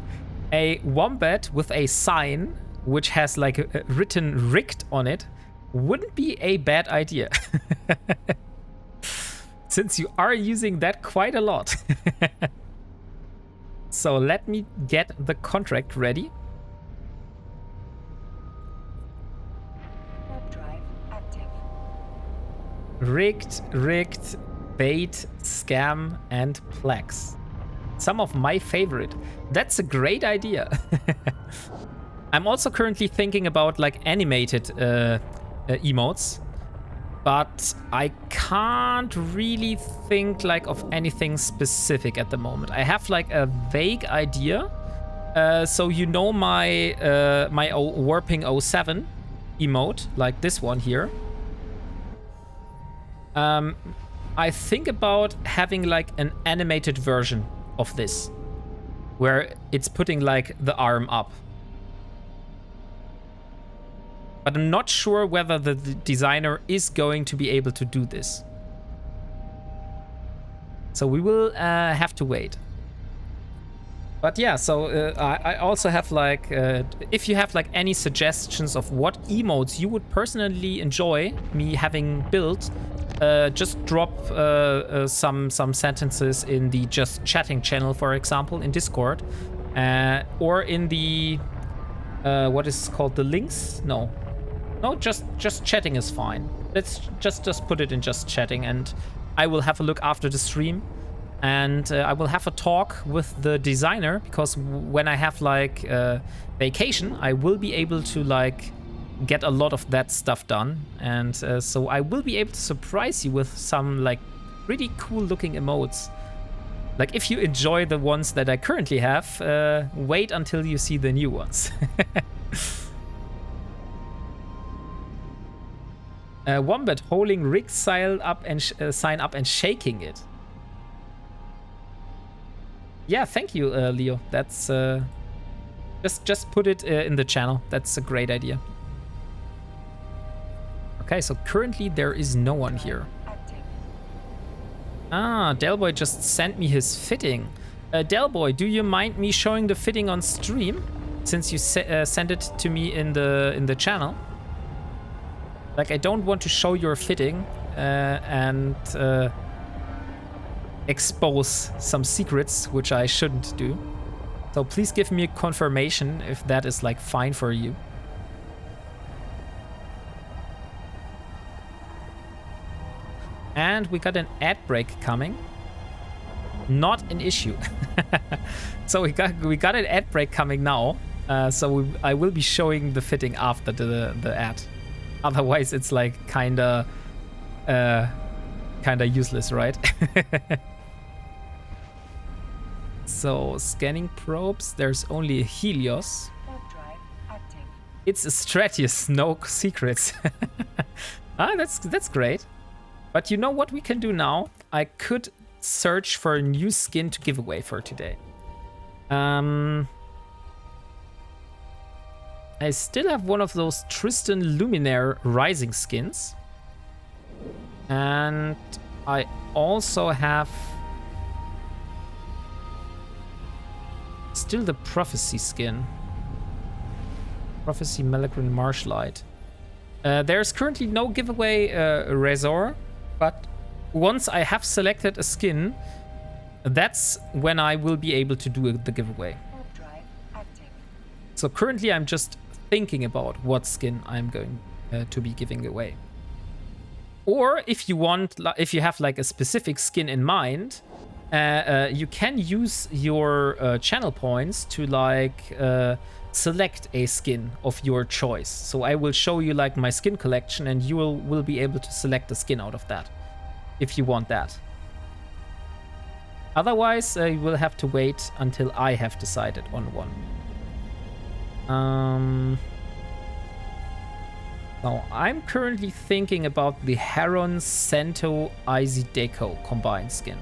a wombat with a sign which has like written rigged on it wouldn't be a bad idea. Since you are using that quite a lot. So let me get the contract ready. Rigged, bait, scam, and plex. Some of my favorite. That's a great idea. I'm also currently thinking about like animated emotes, but I can't really think like of anything specific at the moment. I have like a vague idea, So you know my my Warping 07 emote, like this one here. I think about having like an animated version of this, where it's putting like the arm up. But I'm not sure whether the designer is going to be able to do this. So we will have to wait. But yeah, so I also have like, if you have like any suggestions of what emotes you would personally enjoy me having built, just drop some sentences in the Just Chatting channel, for example, in Discord, or in the what is called the links? No, just chatting is fine. Let's just put it in Just Chatting, and I will have a look after the stream. And I will have a talk with the designer, because when I have like vacation, I will be able to like get a lot of that stuff done. And so I will be able to surprise you with some like pretty cool looking emotes. Like if you enjoy the ones that I currently have, wait until you see the new ones. Wombat holding rig sign up and shaking it. Yeah, thank you, Leo. That's just put it in the channel. That's a great idea. Okay, so currently there is no one here. Ah, Delboy just sent me his fitting. Delboy, do you mind me showing the fitting on stream, since you sent it to me in the channel? Like, I don't want to show your fitting and expose some secrets, which I shouldn't do. So please give me a confirmation if that is like fine for you. And we got an ad break coming. Not an issue. So we got an ad break coming now. So I will be showing the fitting after the ad. Otherwise it's like kinda useless, right? So, scanning probes, there's only a Helios. It's a Stratius, no secrets. Ah, that's great. But you know what we can do now? I could search for a new skin to give away for today. I still have one of those Tristan Luminaire Rising skins. And I also have still the Prophecy skin. Prophecy Malagrin Marshlight. There's currently no giveaway Razor, but once I have selected a skin, that's when I will be able to do the giveaway. So currently I'm just thinking about what skin I'm going to be giving away. Or if you want, if you have like a specific skin in mind, you can use your channel points to like select a skin of your choice. So I will show you like my skin collection, and you will be able to select a skin out of that if you want that. Otherwise, you will have to wait until I have decided on one. Now, I'm currently thinking about the Heron Cento Deco combined skin.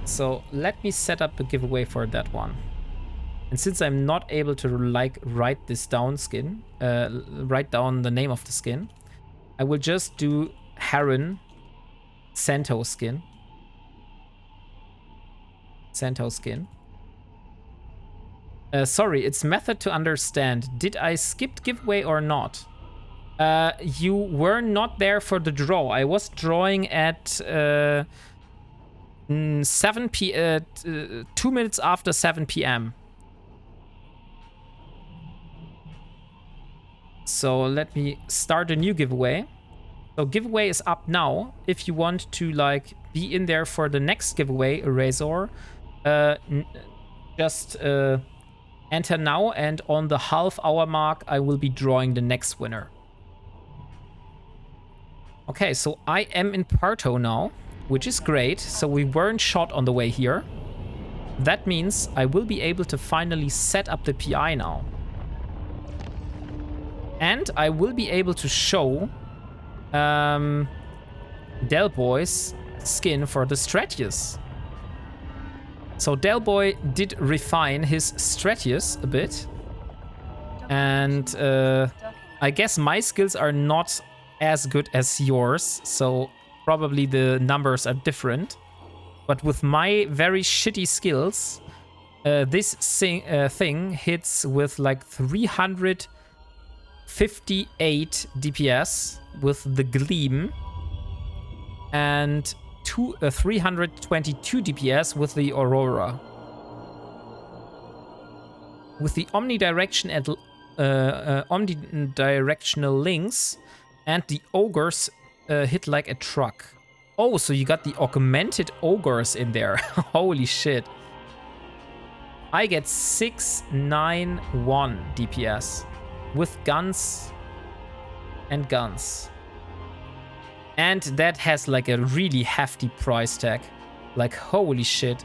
So let me set up a giveaway for that one. And since I'm not able to like write this down write down the name of the skin, I will just do Heron Cento skin. Cento skin. Sorry, it's method to understand. Did I skip giveaway or not? You were not there for the draw. I was drawing at 2 minutes after 7 p.m. So let me start a new giveaway. So giveaway is up now. If you want to like be in there for the next giveaway, Razor, just enter now, and on the half-hour mark, I will be drawing the next winner. Okay, so I am in Parto now, which is great. So we weren't shot on the way here. That means I will be able to finally set up the PI now. And I will be able to show Del Boy's skin for the Stratius. So Del Boy did refine his Stratius a bit. And I guess my skills are not as good as yours, so probably the numbers are different. But with my very shitty skills, this thing hits with like 358 DPS with the Gleam and 322 DPS with the Aurora. With the omnidirectional links and the ogres hit like a truck. Oh, so you got the augmented ogres in there. Holy shit. I get 691 DPS with guns and guns. And that has like a really hefty price tag. Like, holy shit.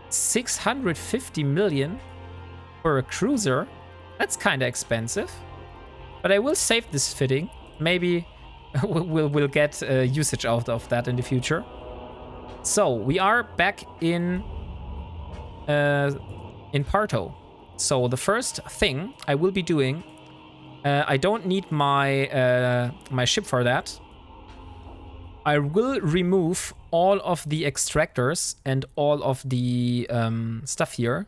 650 million for a cruiser? That's kind of expensive. But I will save this fitting. Maybe we'll get usage out of that in the future. So we are back in Parto. So the first thing I will be doing, I don't need my my ship for that. I will remove all of the extractors and all of the stuff here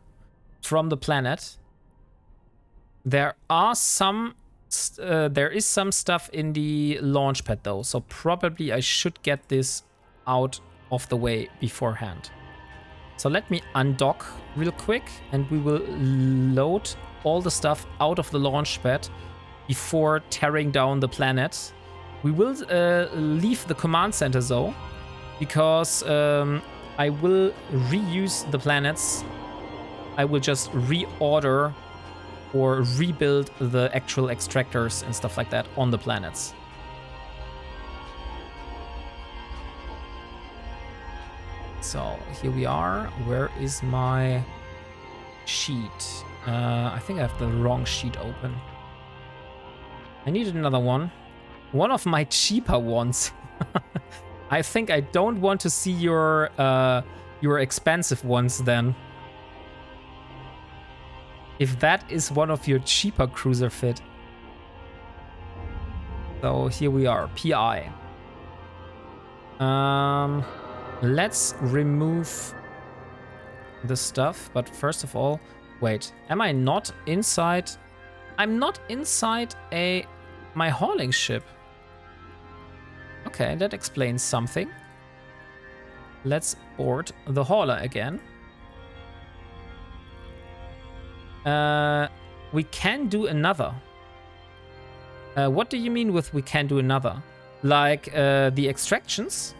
from the planet. There is some stuff in the launch pad though, so probably I should get this out of the way beforehand. So let me undock real quick and we will load all the stuff out of the launch pad before tearing down the planet. We will leave the command center though, because I will reuse the planets. I will just reorder or rebuild the actual extractors and stuff like that on the planets. So here we are. Where is my sheet? I think I have the wrong sheet open. I needed another one. One of my cheaper ones. I think I don't want to see your expensive ones then. If that is one of your cheaper cruiser fit. So here we are, PI. Let's remove the stuff, but first of all, wait, am I not inside? I'm not inside my hauling ship. Okay, that explains something. Let's board the hauler again. We can do another. What do you mean with we can do another? Like the extractions?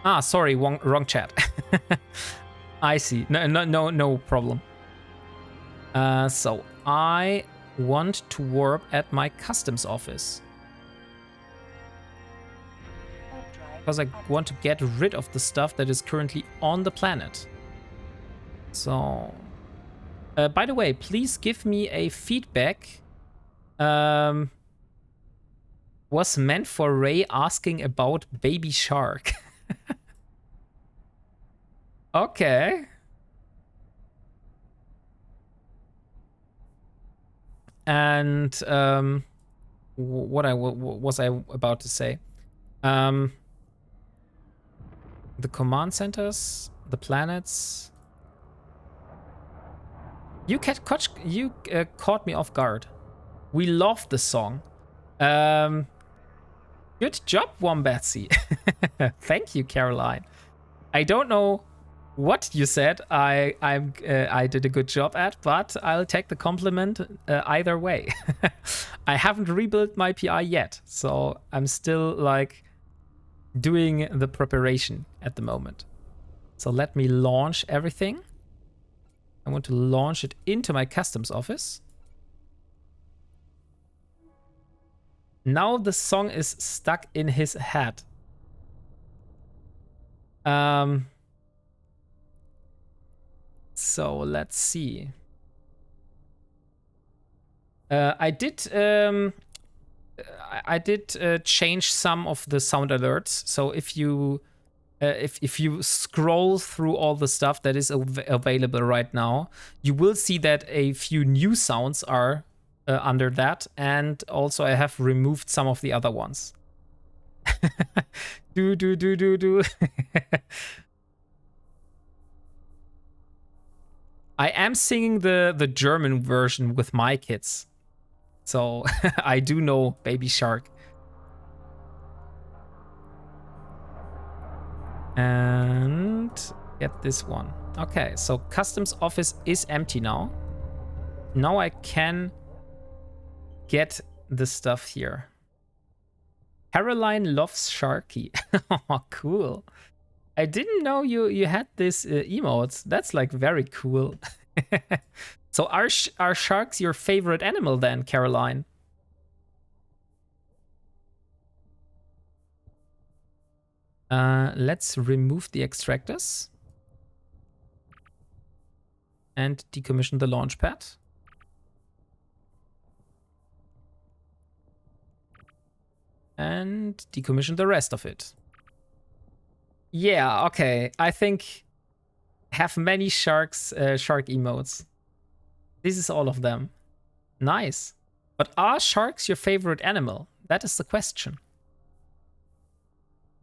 Ah, sorry, wrong chat. I see. No problem. So I want to warp at my customs office. Because I want to get rid of the stuff that is currently on the planet. So, by the way, please give me a feedback. Was meant for Ray asking about Baby Shark. Okay. And what was I about to say? The command centers, the planets. You caught me off guard. We love the song. Good job, Wombatsy. Thank you, Caroline. I don't know what you said I did a good job at, but I'll take the compliment either way. I haven't rebuilt my PI yet, so I'm still like doing the preparation at the moment. So let me launch everything. I want to launch it into my customs office. Now the song is stuck in his head. So let's see. I did change some of the sound alerts. So if you scroll through all the stuff that is available right now, you will see that a few new sounds are under that, and also I have removed some of the other ones. do. I am singing the German version with my kids, so I do know Baby Shark. And get this one. Okay, so customs office is empty now. Now I can get the stuff here. Caroline loves Sharky. Oh, cool. I didn't know you had this emotes. That's like very cool. So are sharks your favorite animal then, Caroline? Let's remove the extractors and decommission the launch pad. And decommission the rest of it. Yeah, okay. I think have many shark emotes. This is all of them. Nice. But are sharks your favorite animal? That is the question.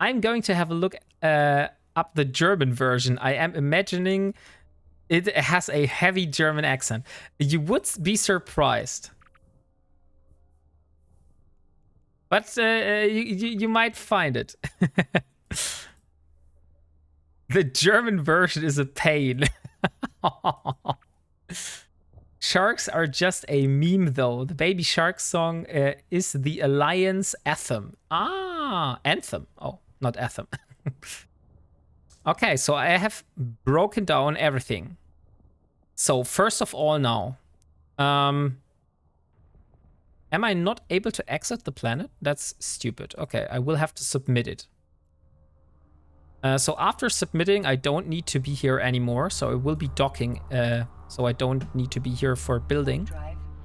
I'm going to have a look up the German version. I am imagining it has a heavy German accent. You would be surprised. But you might find it. The German version is a pain. Sharks are just a meme, though. The Baby Shark song is the Alliance anthem. Ah, anthem. Oh, not anthem. Okay, so I have broken down everything. So first of all now, am I not able to exit the planet? That's stupid. Okay, I will have to submit it. So after submitting, I don't need to be here anymore. So it will be docking. So I don't need to be here for building.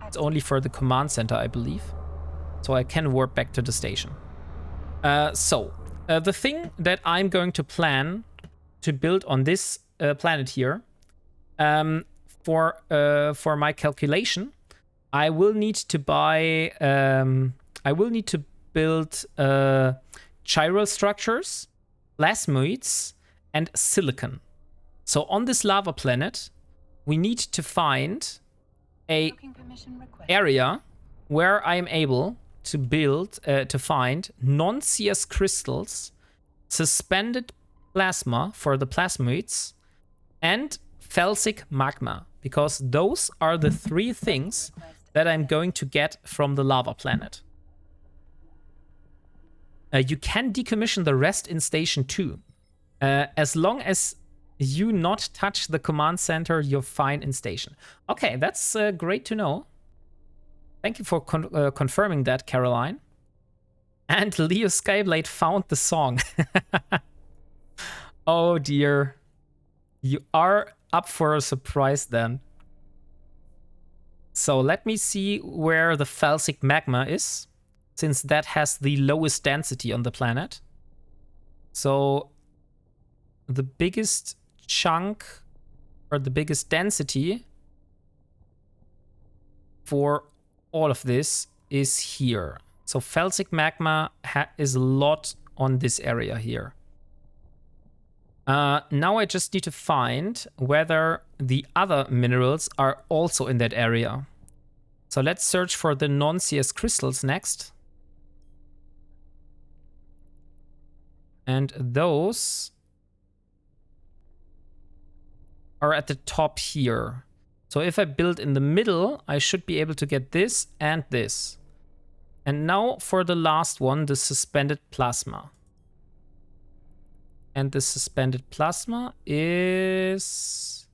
It's only for the command center, I believe. So I can warp back to the station. The thing that I'm going to plan to build on this planet here, for my calculation, I will need to buy. I will need to build chiral structures, plasmoids, and silicon. So on this lava planet, we need to find a area where I am able to build, to find non-CS crystals, suspended plasma for the plasmoids, and felsic magma, because those are the three things that I'm going to get from the lava planet. You can decommission the rest in Station 2. As long as you not touch the command center, you're fine in Station. Okay, that's great to know. Thank you for confirming that, Caroline. And Leo Skyblade found the song. Oh dear. You are up for a surprise then. So let me see where the felsic magma is, since that has the lowest density on the planet. So the biggest chunk, or the biggest density for all of this is here. So felsic magma is a lot on this area here. Now I just need to find whether the other minerals are also in that area. So let's search for the non-CS crystals next. And those are at the top here. So if I build in the middle, I should be able to get this and this. And now for the last one, the suspended plasma. And the suspended plasma is...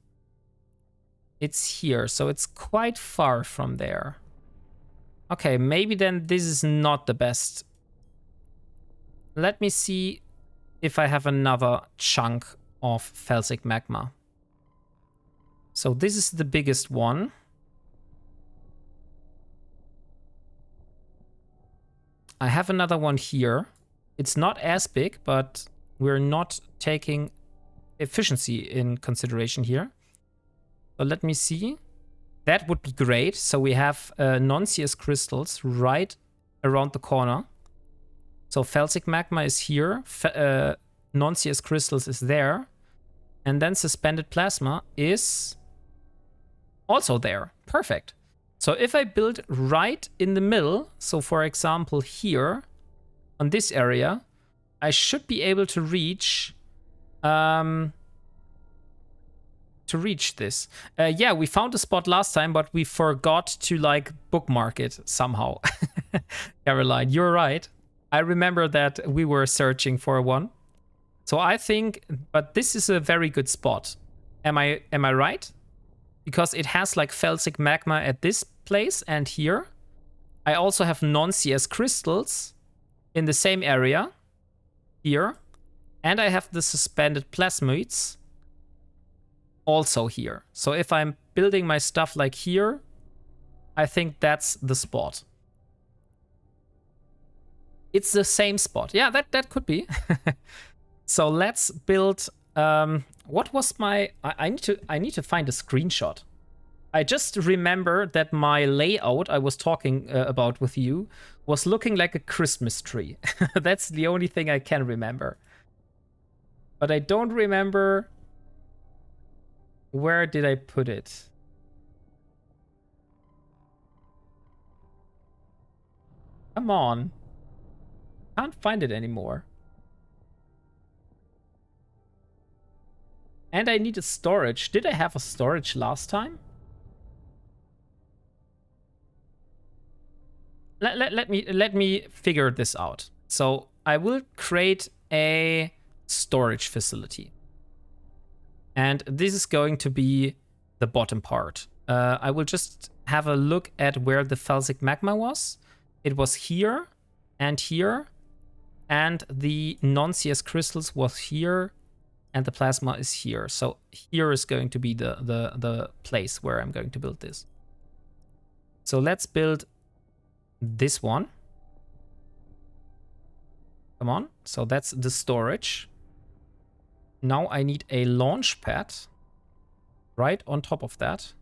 it's here, so it's quite far from there. Okay, maybe then this is not the best. Let me see if I have another chunk of felsic magma. So this is the biggest one. I have another one here. It's not as big, but we're not taking efficiency in consideration here. So let me see. That would be great. So we have non-CS crystals right around the corner. So felsic magma is here. Non-CS crystals is there. And then suspended plasma is also there. Perfect. So if I build right in the middle, so for example here on this area, I should be able to reach this. Yeah, we found a spot last time, but we forgot to like bookmark it somehow. Caroline, you're right. I remember that we were searching for one. So I think, but this is a very good spot. Am I right? Because it has like felsic magma at this place and here. I also have non-CS crystals in the same area here. And I have the suspended plasmoids also here. So if I'm building my stuff like here, I think that's the spot. It's the same spot. Yeah, that could be. So let's build. What was my? I need to find a screenshot. I just remember that my layout I was talking about with you was looking like a Christmas tree. That's the only thing I can remember. But I don't remember where did I put it. Come on. Can't find it anymore. And I need a storage. Did I have a storage last time? Let me figure this out. So I will create a storage facility. And this is going to be the bottom part. I will just have a look at where the felsic magma was. It was here and here. And the non-CS crystals was here. And the plasma is here. So here is going to be the place where I'm going to build this. So let's build this one. Come on. So that's the storage. Now I need a launch pad right on top of that.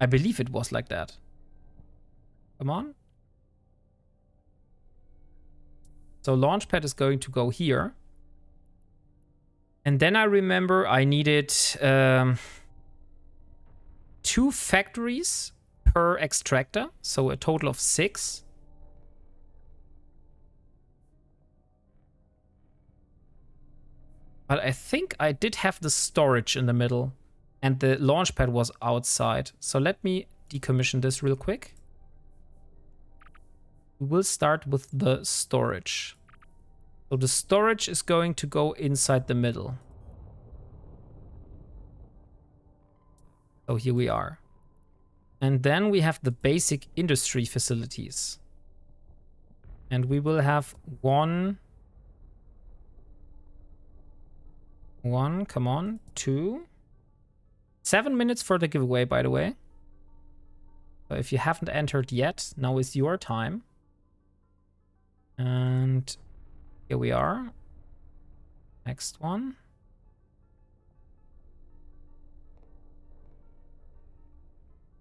I believe it was like that. Come on. So launchpad is going to go here. And then I remember I needed 2 factories per extractor. So a total of 6. But I think I did have the storage in the middle. And the launchpad was outside. So let me decommission this real quick. We'll start with the storage. So the storage is going to go inside the middle. So here we are. And then we have the basic industry facilities. And we will have one, come on, 2. 7 minutes for the giveaway, by the way. So if you haven't entered yet, now is your time. And here we are. Next one.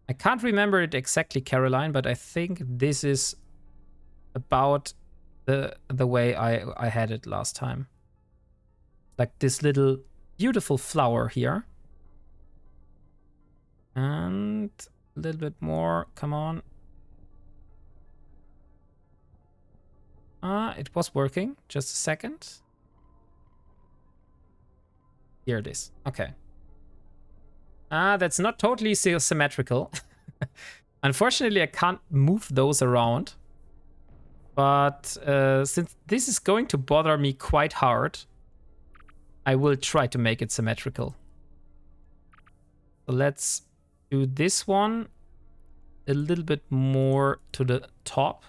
I can't remember it exactly, Caroline, but I think this is about the way I had it last time. Like this little beautiful flower here. And a little bit more. Come on. It was working. Just a second. Here it is. Okay. That's not totally symmetrical. Unfortunately, I can't move those around. But since this is going to bother me quite hard, I will try to make it symmetrical. So let's do this one a little bit more to the top.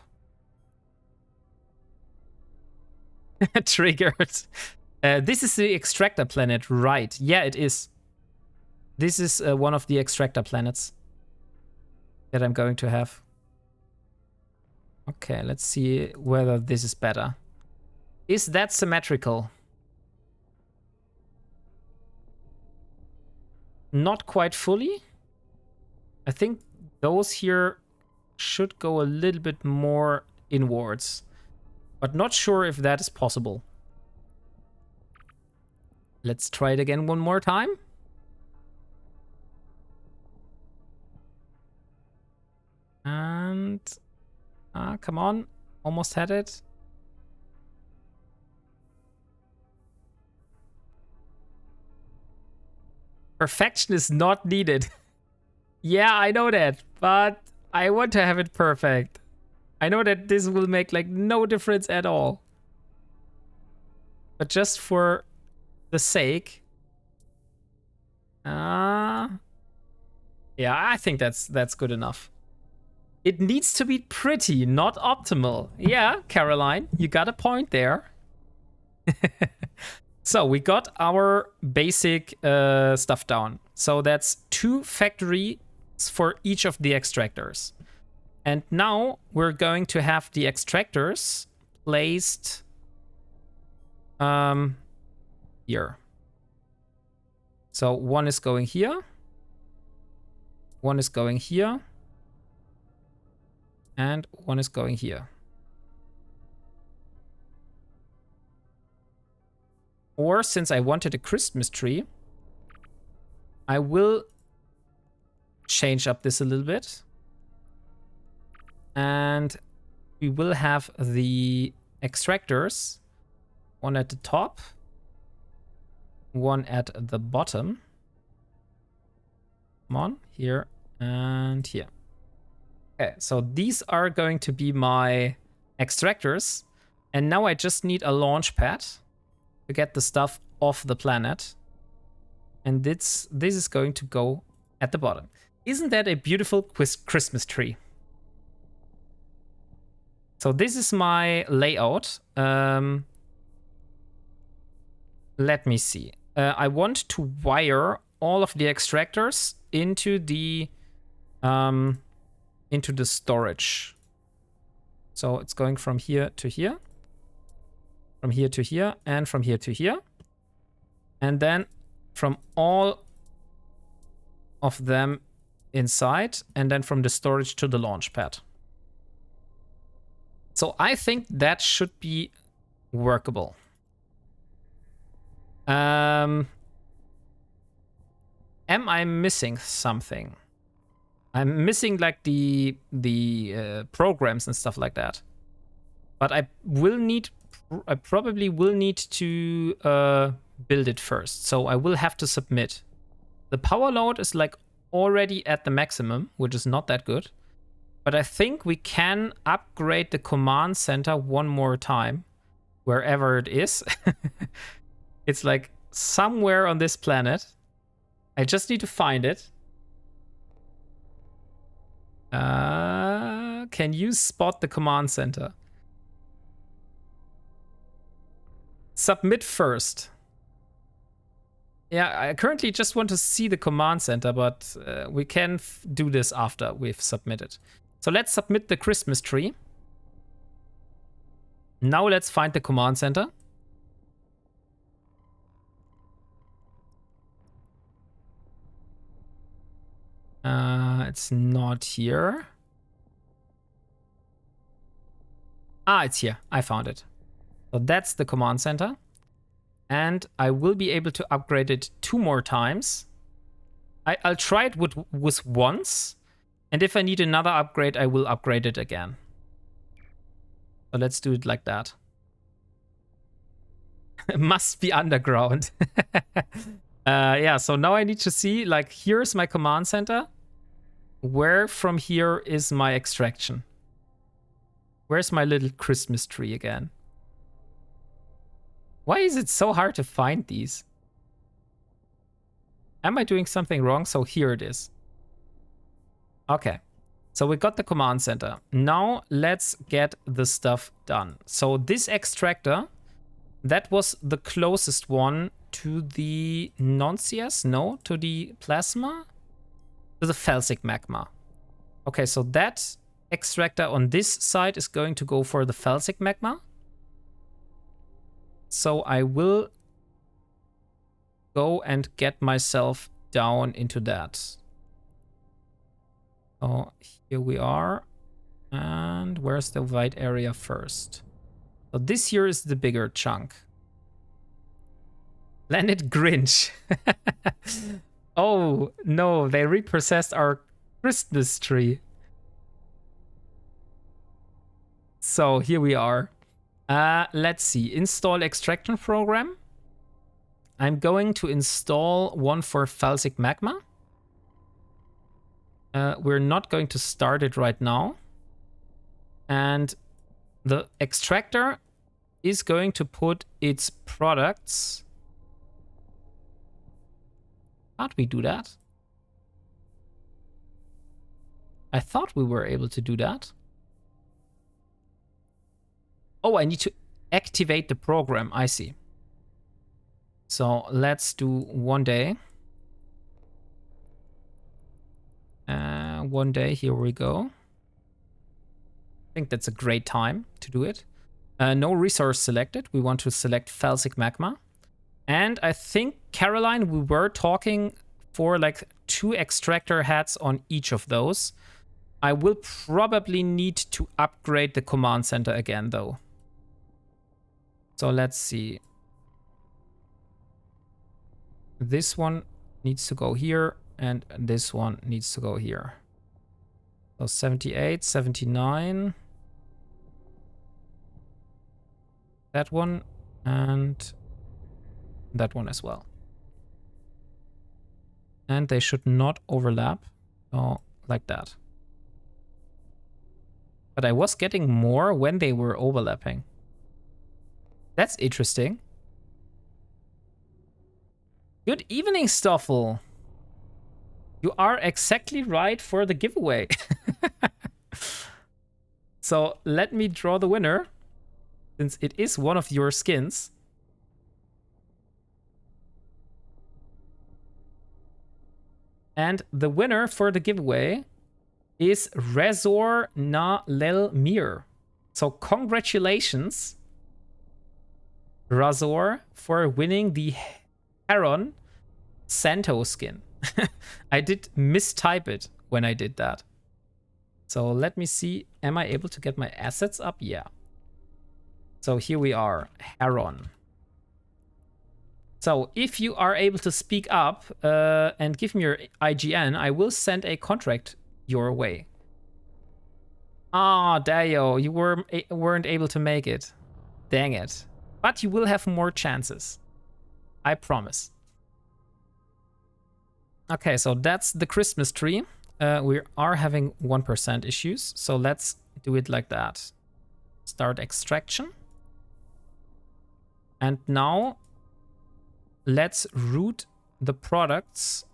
Triggered. This is the extractor planet, right? Yeah, it is. This is one of the extractor planets that I'm going to have. Okay, let's see whether this is better. Is that symmetrical? Not quite fully. I think those here should go a little bit more inwards, but not sure if that is possible. Let's try it again one more time. And come on, almost had it. Perfection is not needed. Yeah, I know that, but I want to have it perfect. I know that this will make like no difference at all. But just for the sake. Yeah, I think that's good enough. It needs to be pretty, not optimal. Yeah, Caroline, you got a point there. So we got our basic stuff down. So that's 2 factories for each of the extractors. And now we're going to have the extractors placed here. So one is going here. One is going here. And one is going here. Or since I wanted a Christmas tree, I will change up this a little bit. And we will have the extractors, one at the top, one at the bottom. Come on, here and here. Okay, so these are going to be my extractors. And now I just need a launch pad to get the stuff off the planet. And this is going to go at the bottom. Isn't that a beautiful Christmas tree? So this is my layout. Let me see. I want to wire all of the extractors into the storage. So it's going from here to here, from here to here, and from here to here. And then from all of them inside, and then from the storage to the launch pad. So I think that should be workable. Am I missing something? I'm missing like the programs and stuff like that. But I probably will need to build it first. So I will have to submit. The power load is like already at the maximum, which is not that good. But I think we can upgrade the command center one more time, wherever it is. It's like somewhere on this planet. I just need to find it. Can you spot the command center? Submit first. Yeah, I currently just want to see the command center, but we can do this after we've submitted. So let's submit the Christmas tree. Now let's find the command center. It's not here. Ah, it's here. I found it. So that's the command center. And I will be able to upgrade it 2 more times. I'll try it with once. And if I need another upgrade, I will upgrade it again. So let's do it like that. It must be underground. Yeah, so now I need to see, like, here's my command center. Where from here is my extraction? Where's my little Christmas tree again? Why is it so hard to find these? Am I doing something wrong? So here it is. Okay, so we got the command center. Now let's get the stuff done. So this extractor That was the closest one to the non-CS? No, to the plasma? To the felsic magma. Okay, so that extractor on this side is going to go for the felsic magma. So I will go and get myself down into that. So here we are. And where's the white area first? So this here is the bigger chunk. Planet Grinch. Oh no, they reprocessed our Christmas tree. So here we are. Let's see. Install extraction program. I'm going to install one for felsic magma. We're not going to start it right now. And the extractor is going to put its products. Can't we do that? I thought we were able to do that. Oh, I need to activate the program. I see. So let's do 1 day. 1 day, here we go. I think that's a great time to do it. No resource selected. We want to select felsic magma. And I think, Caroline, we were talking for like 2 extractor heads on each of those. I will probably need to upgrade the command center again, though. So let's see. This one needs to go here, and this one needs to go here. So 78, 79. That one, and that one as well. And they should not overlap. Oh, like that. But I was getting more when they were overlapping. That's interesting. Good evening, Stoffel. You are exactly right for the giveaway. So let me draw the winner, since it is one of your skins. And the winner for the giveaway is Razor Na Lel Mir. So congratulations, Razor, for winning the Heron Santo skin. I did mistype it when I did that. So let me see. Am I able to get my assets up? Yeah. So here we are, Heron. So if you are able to speak up and give me your IGN, I will send a contract your way. Ah, Dayo, you weren't able to make it. Dang it. But you will have more chances. I promise. Okay, so that's the Christmas tree. We are having 1% issues, so let's do it like that. Start extraction. And now let's route the products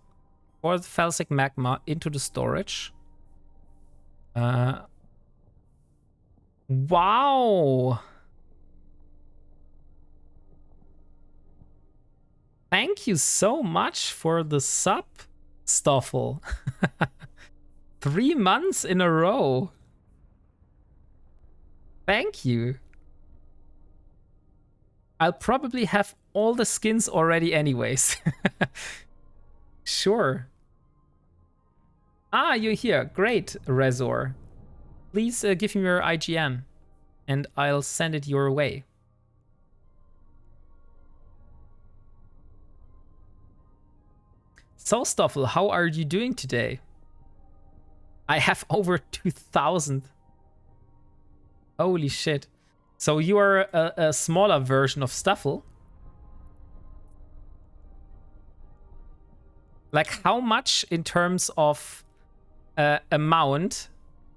for the felsic magma into the storage. Wow! Thank you so much for the sub, Stoffel. 3 months in a row. Thank you. I'll probably have all the skins already anyways. Sure. Ah, you're here. Great, Razor. Please give me your IGN and I'll send it your way. So, Stoffel, how are you doing today? I have over 2,000. Holy shit. So you are a smaller version of Stoffel? Like how much in terms of amount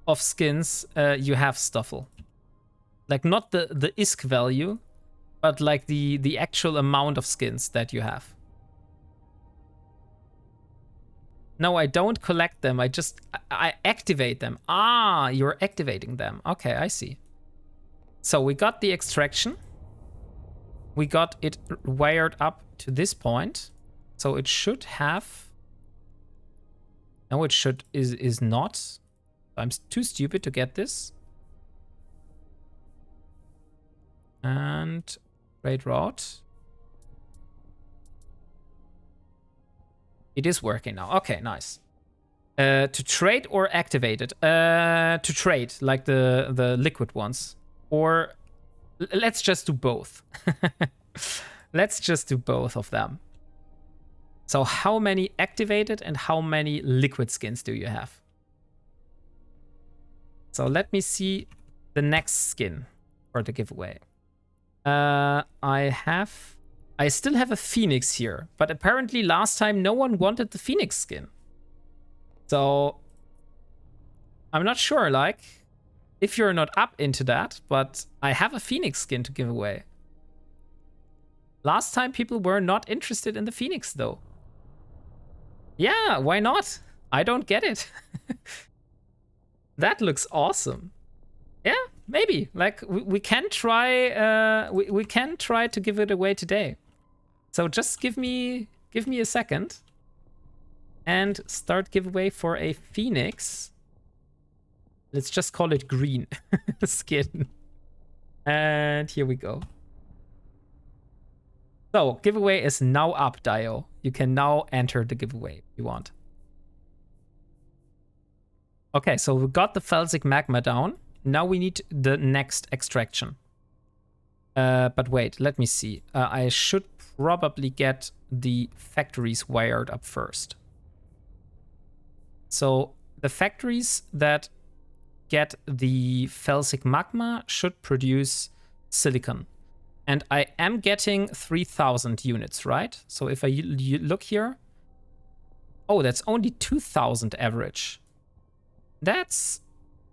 of skins you have, Stoffel? Like not the ISK value, but like the actual amount of skins that you have. No, I don't collect them. I activate them. Ah, you're activating them. Okay, I see. So we got the extraction. we got it wired up to this point. So it should have... No, it should is not. I'm too stupid to get this. And trade route. It is working now. Okay, nice. To trade or activate it? To trade, like the liquid ones. Or let's just do both. Let's just do both of them. So how many activated and how many liquid skins do you have? So let me see the next skin for the giveaway. I still have a Phoenix here, but apparently last time no one wanted the Phoenix skin. So I'm not sure, like, if you're not up into that, but I have a Phoenix skin to give away. Last time people were not interested in the Phoenix though. Yeah, why not? I don't get it. That looks awesome. Yeah, maybe. Like we can try. We can try to give it away today. So just give me a second, and start giveaway for a Phoenix. Let's just call it green skin. And here we go. So giveaway is now up, Dio. You can now enter the giveaway if you want. Okay, so we got the felsic magma down. Now we need the next extraction. But wait, let me see. I should probably get the factories wired up first. So the factories that get the felsic magma should produce silicon. And I am getting 3,000 units, right? So if I look here... Oh, that's only 2,000 average. That's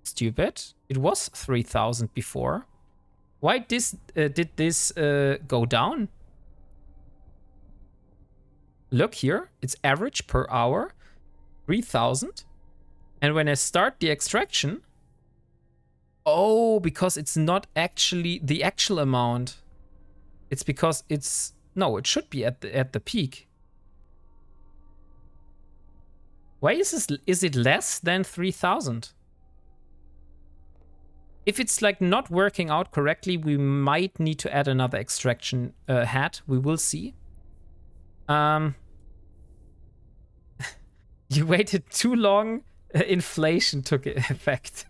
stupid. It was 3,000 before. Why did this go down? Look here, it's average per hour, 3,000. And when I start the extraction, oh, because it's not actually the actual amount. It's because it's, no, it should be at the peak. Why is it less than 3,000? If it's like not working out correctly, we might need to add another extraction hat. We will see. You waited too long. Inflation took effect.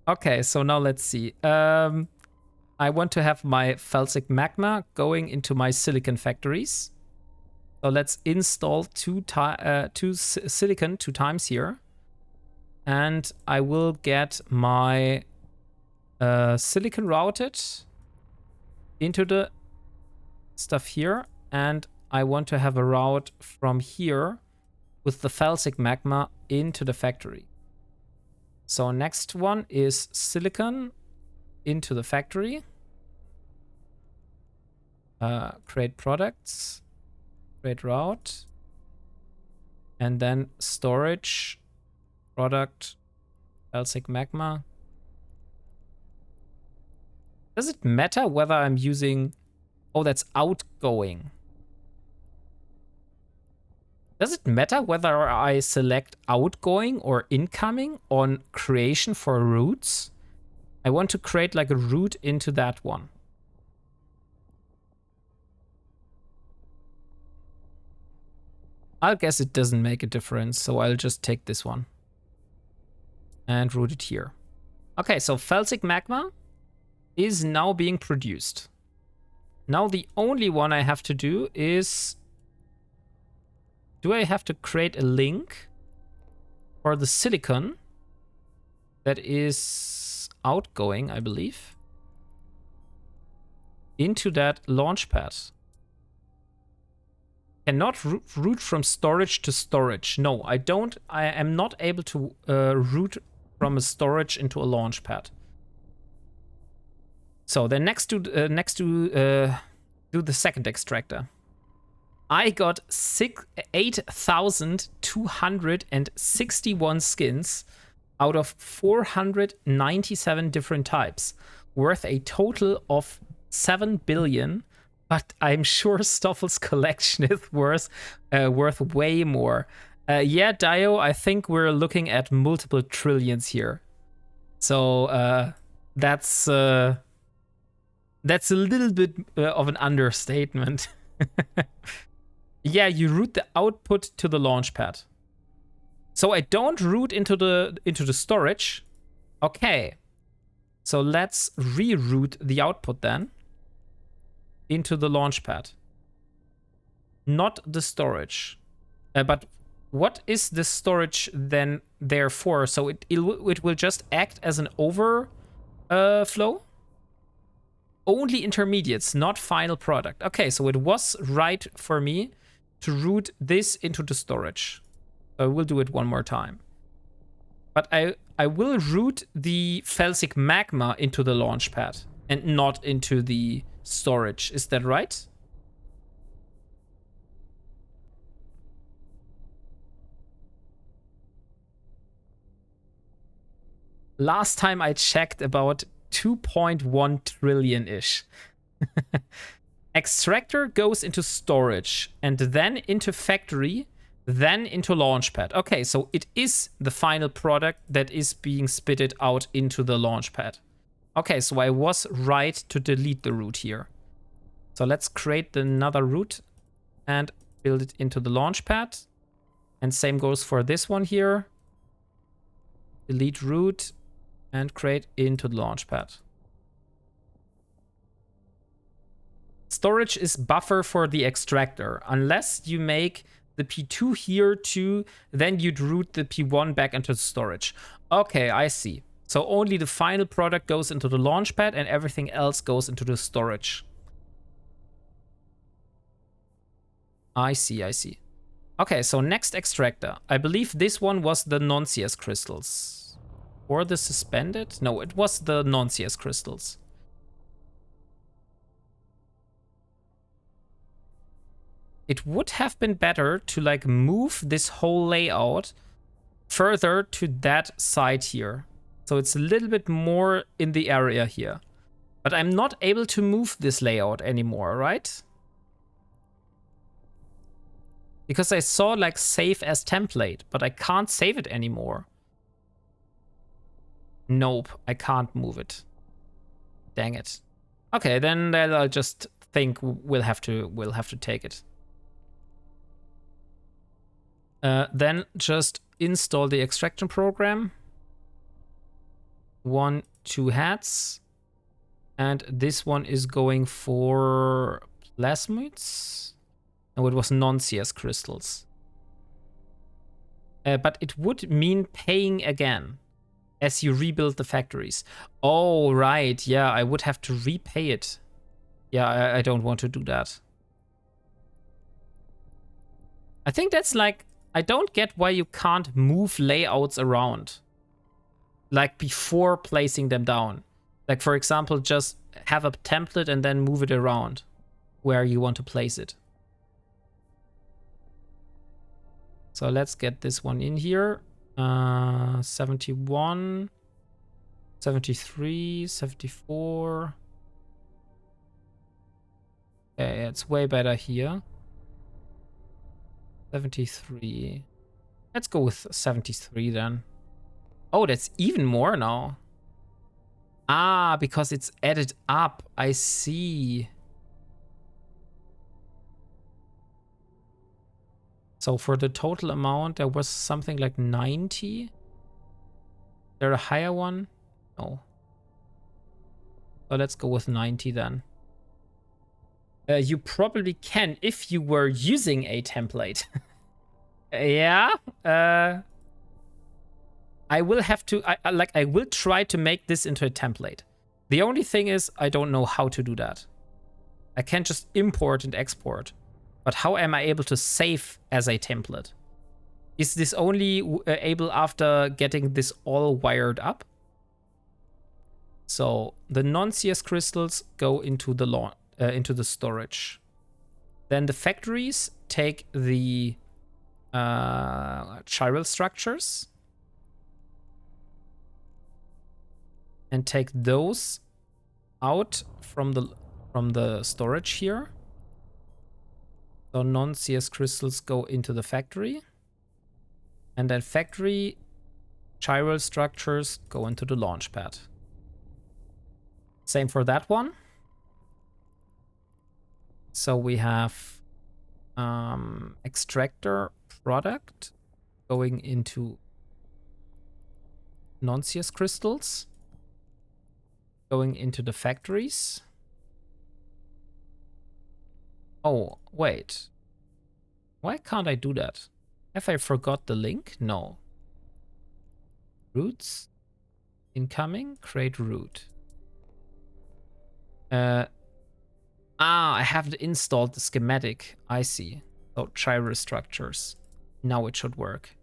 Okay, so now let's see. I want to have my felsic magma going into my silicon factories. So let's install two silicon 2 times here. And I will get my silicon routed into the stuff here. And I want to have a route from here with the felsic magma into the factory. So next one is silicon into the factory. Create products. Create route. And then storage. Product. felsic magma. Does it matter whether I'm using... Oh, that's outgoing. Does it matter whether I select outgoing or incoming on creation for routes? I want to create like a route into that one. I'll guess it doesn't make a difference, so I'll just take this one. And route it here. Okay, so felsic magma is now being produced. Now the only one I have to do is... Do I have to create a link for the silicon that is outgoing, I believe, into that launch pad? Cannot route from storage to storage. No, I don't. I am not able to route from a storage into a launch pad. So then next to do the second extractor. I got 8,261 skins out of 497 different types, worth a total of 7 billion. But I'm sure Stoffel's collection is worth way more. Yeah, Dio, I think we're looking at multiple trillions here. So that's a little bit of an understatement. Yeah, you route the output to the launchpad. So I don't route into the storage. Okay. So let's reroute the output then into the launchpad. Not the storage. But what is the storage then there for? So it will just act as an overflow? Only intermediates, not final product. Okay, so it was right for me to route this into the storage. I will do it one more time. But I will route the felsic magma into the launchpad and not into the storage. Is that right? Last time I checked, about 2.1 trillion-ish. Extractor goes into storage and then into factory, then into launchpad. Okay, so it is the final product that is being spitted out into the launchpad. Okay, so I was right to delete the route here. So let's create another route and build it into the launchpad. And same goes for this one here. Delete route and create into the launchpad. Storage is buffer for the extractor. Unless you make the P2 here too, then you'd route the P1 back into the storage. Okay, I see. So only the final product goes into the launchpad and everything else goes into the storage. I see, I see. Okay, so next extractor. I believe this one was the non-CS crystals. Or the suspended? No, it was the non-CS crystals. It would have been better to like move this whole layout further to that side here. So it's a little bit more in the area here. But I'm not able to move this layout anymore, right? Because I saw like save as template, but I can't save it anymore. Nope, I can't move it. Dang it. Okay, then I'll just think we'll have to take it. Then just install the extraction program. 1, 2 hats. And this one is going for plasmids. No, it was non-CS crystals. But it would mean paying again as you rebuild the factories. Oh, right. Yeah, I would have to repay it. Yeah, I don't want to do that. I think that's like, I don't get why you can't move layouts around. Like before placing them down. Like for example, just have a template and then move it around where you want to place it. So let's get this one in here. 71, 73, 74. Okay, it's way better here. 73. Let's go with 73 then. Oh, that's even more now. Ah, because it's added up. I see. So for the total amount, there was something like 90. Is there a higher one? No. So let's go with 90 then. You probably can if you were using a template. Yeah. I will have to, I will try to make this into a template. The only thing is I don't know how to do that. I can't just import and export. But how am I able to save as a template? Is this only able after getting this all wired up? So the non-CS crystals go into the storage. Then the factories take the chiral structures and take those out from the storage here. So non-CS crystals go into the factory. And then factory chiral structures go into the launch pad. Same for that one. So we have extractor product going into non-CS crystals, going into the factories. Oh, wait. Why can't I do that? Have I forgot the link? No. Roots. Incoming. Create root. I haven't installed the schematic. I see. So chiral structures. Now it should work.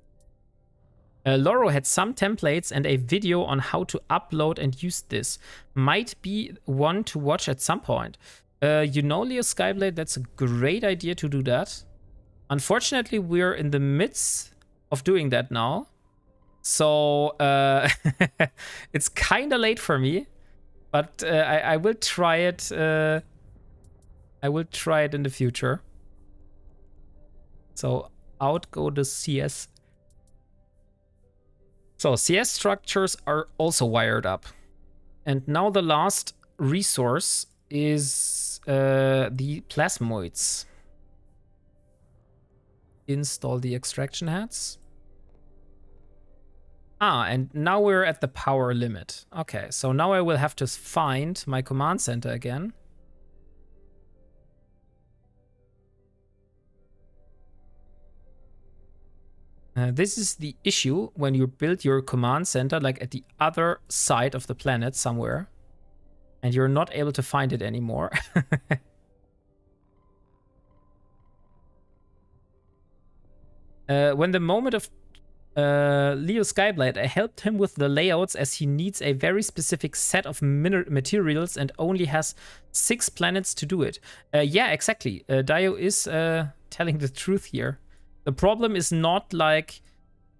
Loro had some templates and a video on how to upload and use this. Might be one to watch at some point. You know, Leo Skyblade, that's a great idea to do that. Unfortunately, we're in the midst of doing that now. So it's kind of late for me. But I will try it. I will try it in the future. So out go the CS. So CS structures are also wired up. And now the last resource is the plasmoids. Install the extraction heads. And now we're at the power limit. Okay, so now I will have to find my command center again. This is the issue when you build your command center like at the other side of the planet somewhere. And you're not able to find it anymore. When the moment of Leo Skyblade, I helped him with the layouts as he needs a very specific set of materials and only has 6 planets to do it. Yeah, exactly. Dio is telling the truth here. The problem is not like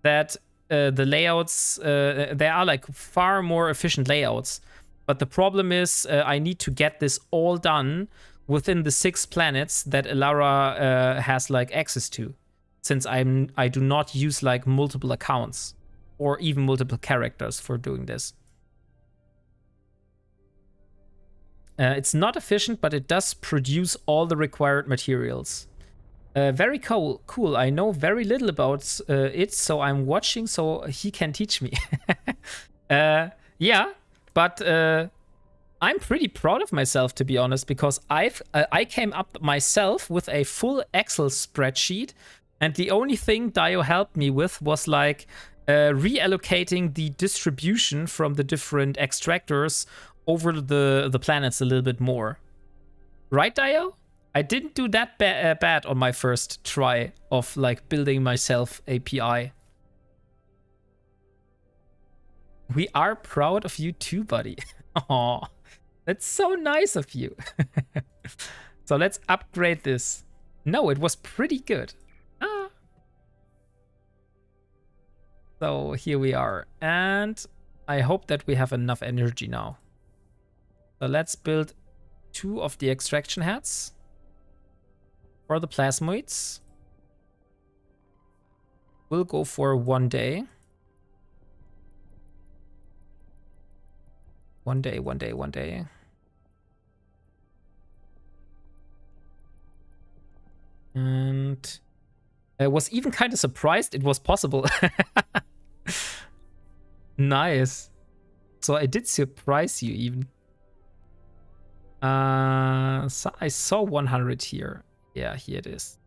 that the layouts, they are like far more efficient layouts. But the problem is I need to get this all done within the 6 planets that Elara has like access to. Since I do not use like multiple accounts or even multiple characters for doing this. It's not efficient, but it does produce all the required materials. Very cool. I know very little about it, so I'm watching so he can teach me. Yeah, but I'm pretty proud of myself, to be honest, because I came up myself with a full Excel spreadsheet. And the only thing Dio helped me with was like reallocating the distribution from the different extractors over the planets a little bit more. Right, Dio? I didn't do that bad on my first try of like building myself API. We are proud of you too, buddy. Aw, that's so nice of you. So let's upgrade this. No, it was pretty good. So here we are, and I hope that we have enough energy now. So let's build 2 of the extraction heads for the plasmoids. We'll go for 1 day. 1 day, 1 day, 1 day. And I was even kind of surprised it was possible. Nice. So I did surprise you even. So I saw 100 here. Yeah, here it is.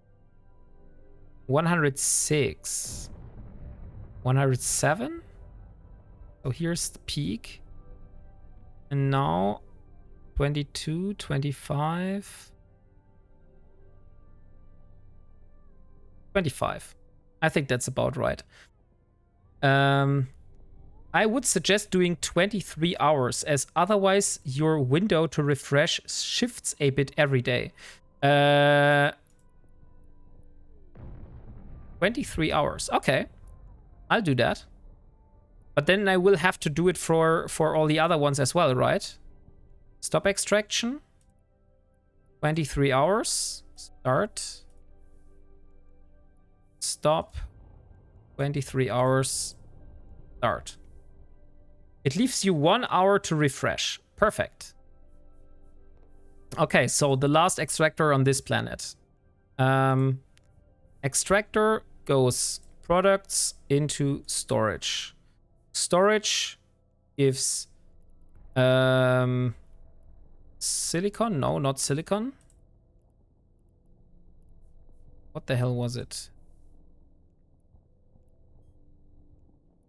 106. 107. So here's the peak. And now 22, 25. 25. I think that's about right. I would suggest doing 23 hours, as otherwise your window to refresh shifts a bit every day. 23 hours. Okay, I'll do that. But then I will have to do it for all the other ones as well, right? Stop extraction. 23 hours. Start. Stop. 23 hours. Start. It leaves you 1 hour to refresh. Perfect. Okay, so the last extractor on this planet. Extractor goes products into storage. Storage gives silicon? No, not silicon. What the hell was it?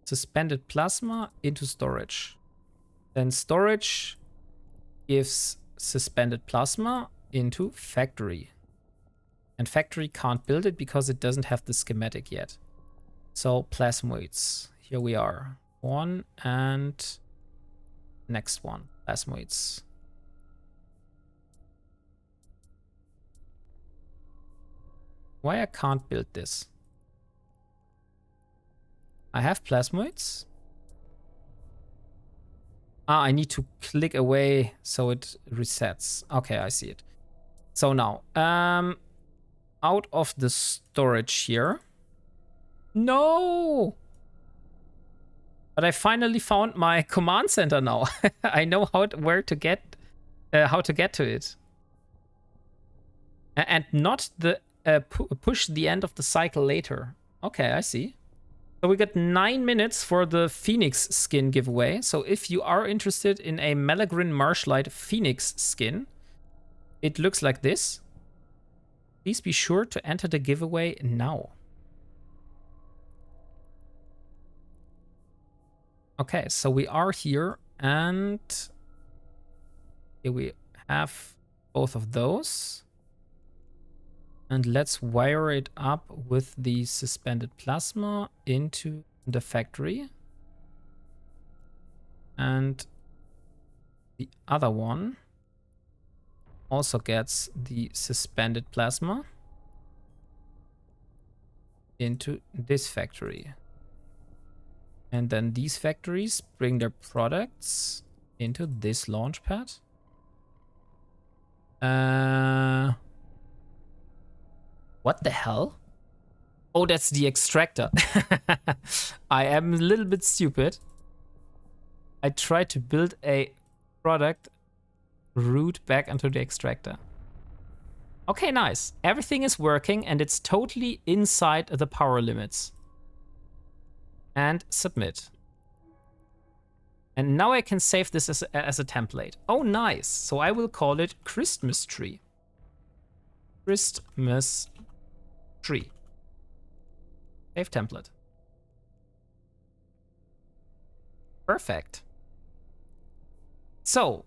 Suspended plasma into storage. Then storage gives suspended plasma into factory. And factory can't build it because it doesn't have the schematic yet. So plasmoids. Here we are. One and next one. Plasmoids. Why I can't build this? I have plasmoids. Ah, I need to click away so it resets. Okay, I see it. So now, out of the storage here. No! But I finally found my command center now. I know how to get to it. And not the push the end of the cycle later. Okay, I see. So we got 9 minutes for the Phoenix skin giveaway. So if you are interested in a Malagrin Marshlight Phoenix skin, it looks like this. Please be sure to enter the giveaway now. Okay, so we are here, and here we have both of those. And let's wire it up with the suspended plasma into the factory. And the other one also gets the suspended plasma into this factory. And then these factories bring their products into this launch pad. What the hell? Oh, that's the extractor. I am a little bit stupid. I tried to build a product route back into the extractor. Okay, nice. Everything is working and it's totally inside the power limits. And submit. And now I can save this as a template. Oh, nice. So I will call it Christmas tree. Christmas tree. Save template. Perfect. So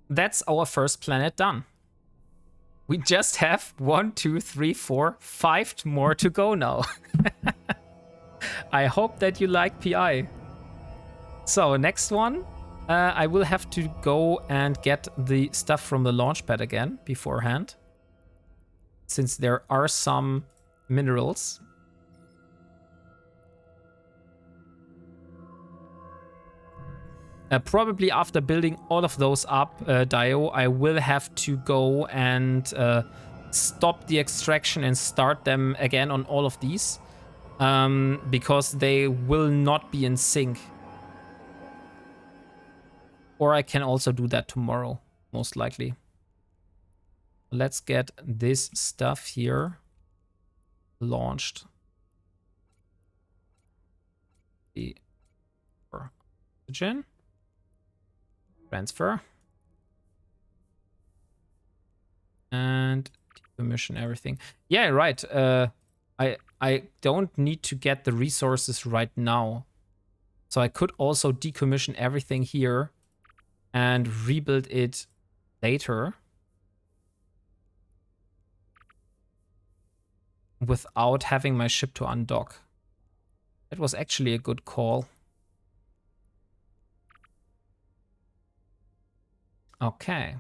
that's our first planet done. We just have 1, 2, 3, 4, 5 more to go now. I hope that you like PI. So next one, I will have to go and get the stuff from the launch pad again beforehand, since there are some minerals. Probably after building all of those up, Dio, I will have to go and stop the extraction and start them again on all of these. Because they will not be in sync. Or I can also do that tomorrow, most likely. Let's get this stuff here launched. The oxygen. Transfer. And decommission everything. Yeah, right. I don't need to get the resources right now. So I could also decommission everything here and rebuild it later without having my ship to undock. That was actually a good call. Okay.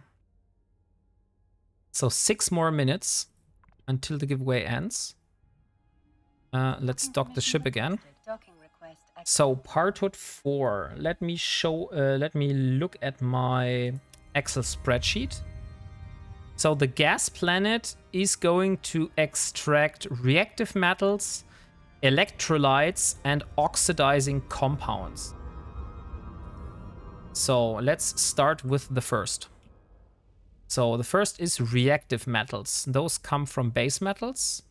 So 6 more minutes until the giveaway ends. Let's dock the ship again. Docking request accepted. So parenthood 4. Let me look at my Excel spreadsheet. So the gas planet is going to extract reactive metals, electrolytes, and oxidizing compounds. So let's start with the first. So the first is reactive metals. Those come from base metals.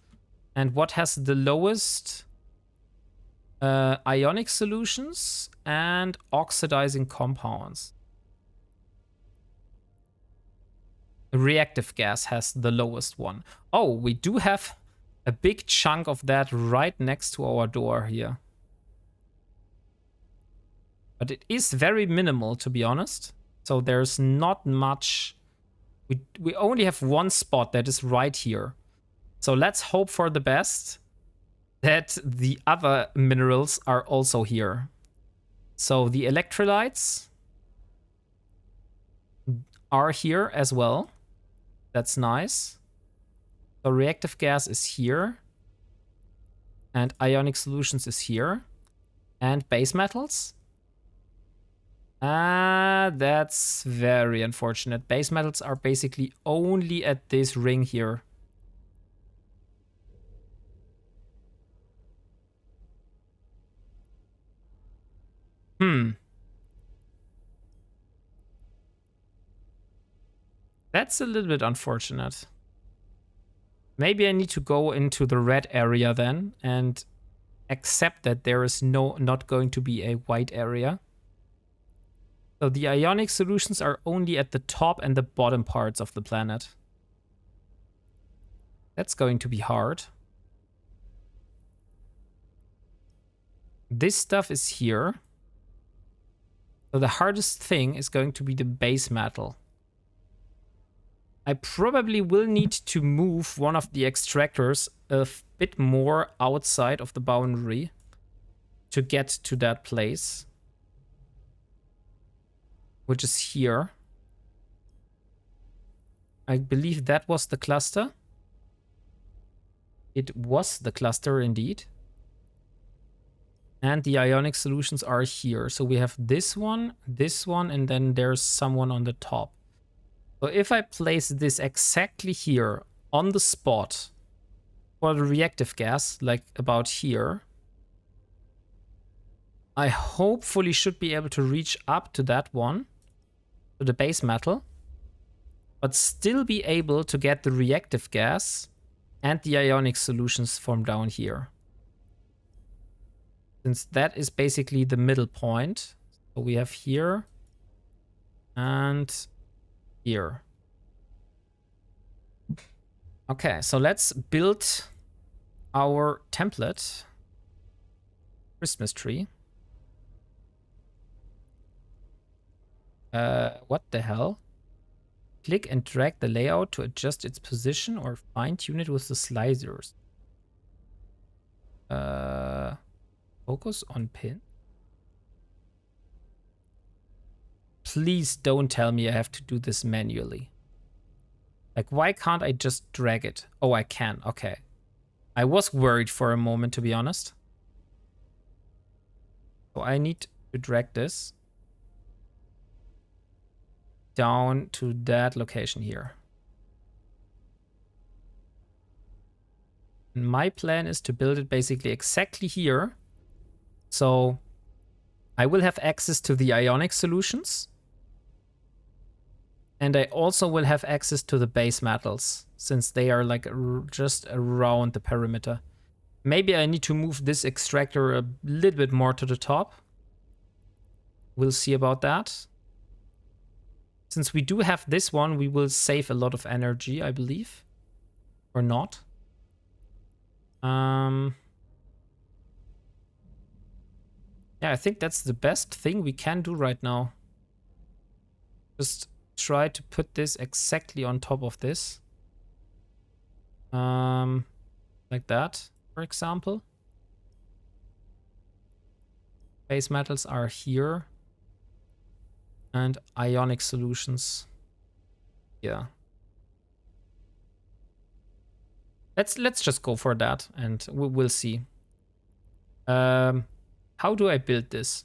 And what has the lowest? Ionic solutions and oxidizing compounds. Reactive gas has the lowest one. Oh, we do have a big chunk of that right next to our door here. But it is very minimal, to be honest. So there's not much. We only have one spot that is right here. So let's hope for the best that the other minerals are also here. So the electrolytes are here as well. That's nice. So reactive gas is here. And ionic solutions is here. And base metals. That's very unfortunate. Base metals are basically only at this ring here. That's a little bit unfortunate. Maybe I need to go into the red area then and accept that there is not going to be a white area. So the ionic solutions are only at the top and the bottom parts of the planet. That's going to be hard. This stuff is here. So the hardest thing is going to be the base metal. I probably will need to move one of the extractors a bit more outside of the boundary to get to that place, which is here. I believe that was the cluster. It was the cluster indeed. And the ionic solutions are here. So we have this one, and then there's someone on the top. So if I place this exactly here on the spot for the reactive gas, like about here, I hopefully should be able to reach up to that one, to the base metal, but still be able to get the reactive gas and the ionic solutions from down here. Since that is basically the middle point. So we have here and here. Okay, so let's build our template Christmas tree. What the hell? Click and drag the layout to adjust its position or fine-tune it with the sliders. Focus on pin. Please don't tell me I have to do this manually. Like, why can't I just drag it? Oh, I can. Okay. I was worried for a moment, to be honest. So I need to drag this down to that location here. And my plan is to build it basically exactly here. So I will have access to the ionic solutions. And I also will have access to the base metals, since they are like just around the perimeter. Maybe I need to move this extractor a little bit more to the top. We'll see about that. Since we do have this one, we will save a lot of energy, I believe. Or not. Yeah, I think that's the best thing we can do right now. Just try to put this exactly on top of this. Like that, for example. Base metals are here. And ionic solutions. Yeah. Let's just go for that, and we'll see. How do I build this?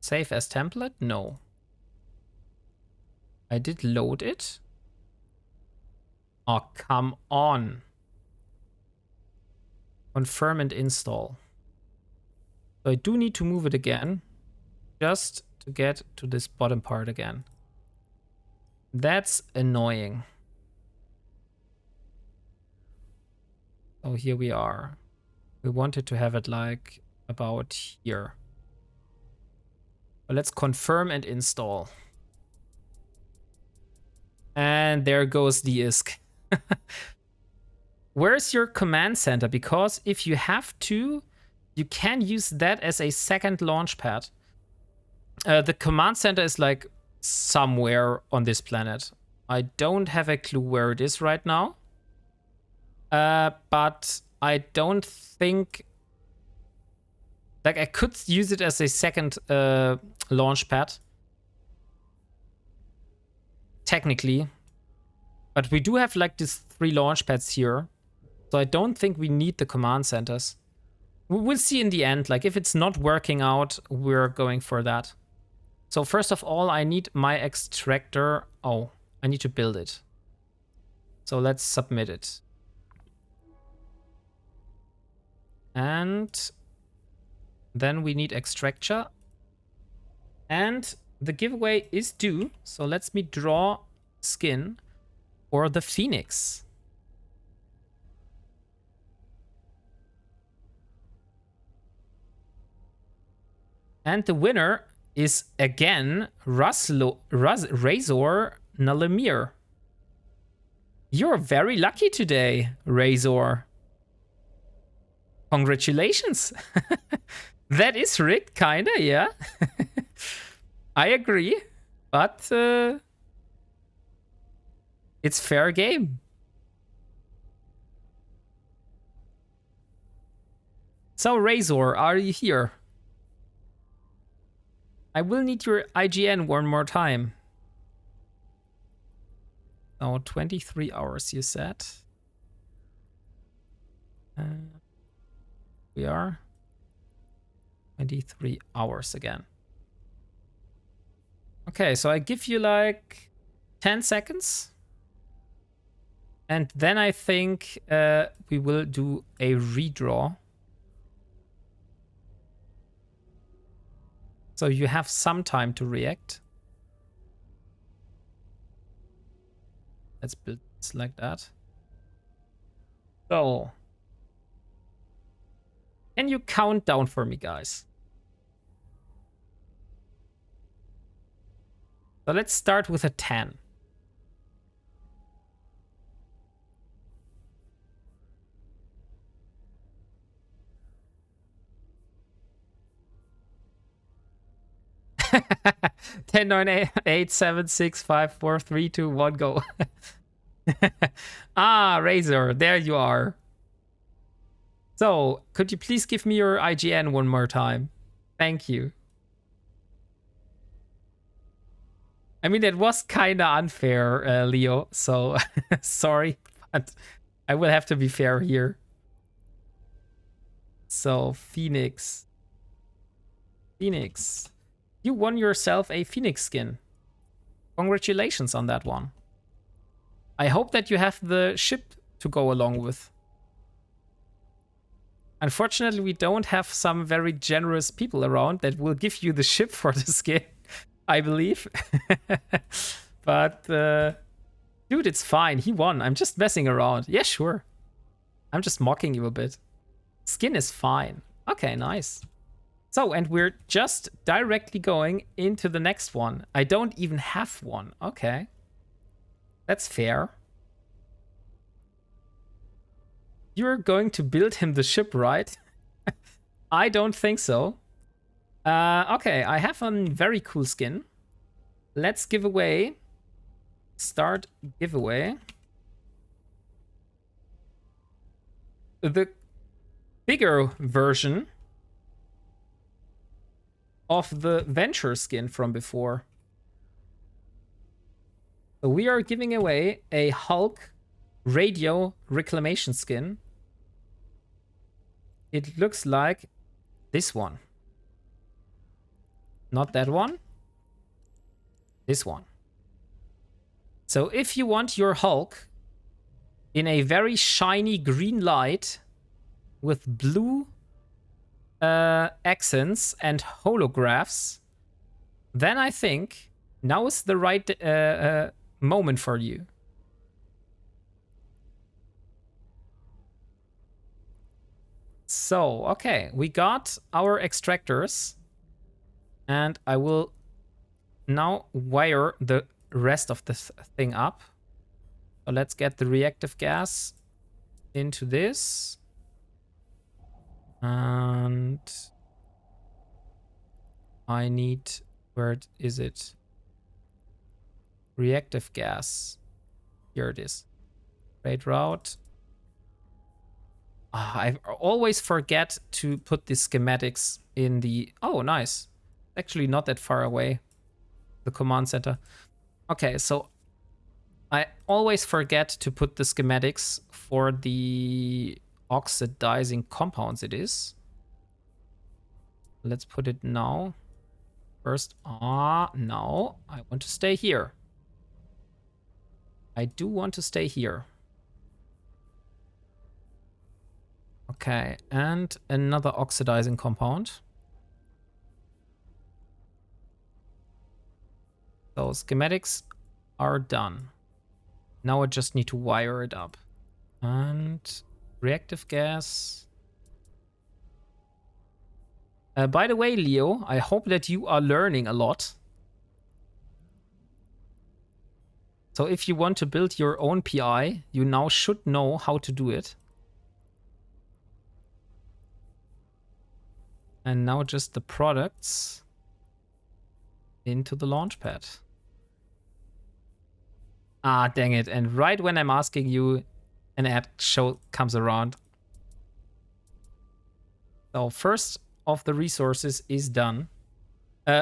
Save as template? No. I did load it. Oh, come on. Confirm and install. So I do need to move it again, just to get to this bottom part again. That's annoying. Oh, here we are. We wanted to have it like about here. But let's confirm and install. And there goes the ISK. Where's your command center? Because if you have to, you can use that as a second launch pad. The command center is like somewhere on this planet. I don't have a clue where it is right now. But I don't think... Like, I could use it as a second launch pad. Technically. But we do have like these 3 launch pads here. So I don't think we need the command centers. We'll see in the end. Like, if it's not working out, we're going for that. So first of all, I need my extractor. Oh, I need to build it. So let's submit it. And then we need extractor. And the giveaway is due. So let's me draw skin for the Phoenix. And the winner is again Razor Nalamir. You're very lucky today, Razor. Congratulations. That is rigged, kinda, yeah. I agree, but it's fair game. So, Razor, are you here? I will need your IGN one more time. Oh, 23 hours, you said. We are 23 hours again. Okay, so I give you like 10 seconds. And then I think we will do a redraw. So you have some time to react. Let's build this like that. So, can you count down for me, guys? So let's start with a 10. Ten, 9, 8, 7, 6, 5, 4, 3, 2, 1, go. Ah, Razor, there you are. So, could you please give me your IGN one more time? Thank you. I mean, it was kind of unfair, Leo, so sorry, but I will have to be fair here. So, Phoenix. Phoenix. You won yourself a Phoenix skin. Congratulations on that one. I hope that you have the ship to go along with. Unfortunately, we don't have some very generous people around that will give you the ship for the skin, I believe. But, dude, it's fine. He won. I'm just messing around. Yeah, sure. I'm just mocking you a bit. Skin is fine. Okay, nice. So, and we're just directly going into the next one. I don't even have one. Okay. That's fair. You're going to build him the ship, right? I don't think so. Okay, I have a very cool skin. Let's give away. Start giveaway. The bigger version of the Venture skin from before. So we are giving away a Hulk radio reclamation skin. It looks like this one. Not that one. This one. So if you want your Hulk in a very shiny green light with blue accents and holographs, then I think now is the right moment for you. So, okay, we got our extractors, and I will now wire the rest of this thing up. So let's get the reactive gas into this. And I need, where is it? Reactive gas. Here it is. Trade route. I always forget to put the schematics in the... Oh, nice. Actually not that far away. The command center. Okay, so I always forget to put the schematics for the oxidizing compounds it is. Let's put it now. First, no, I want to stay here. I do want to stay here. Okay, and another oxidizing compound. So schematics are done. Now I just need to wire it up. And reactive gas. By the way, Leo, I hope that you are learning a lot. So if you want to build your own PI, you now should know how to do it. And now just the products into the launchpad. Ah, dang it. And right when I'm asking you, an ad show comes around. So first of the resources is done.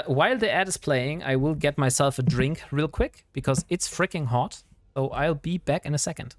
While the ad is playing, I will get myself a drink real quick because it's freaking hot. So I'll be back in a second.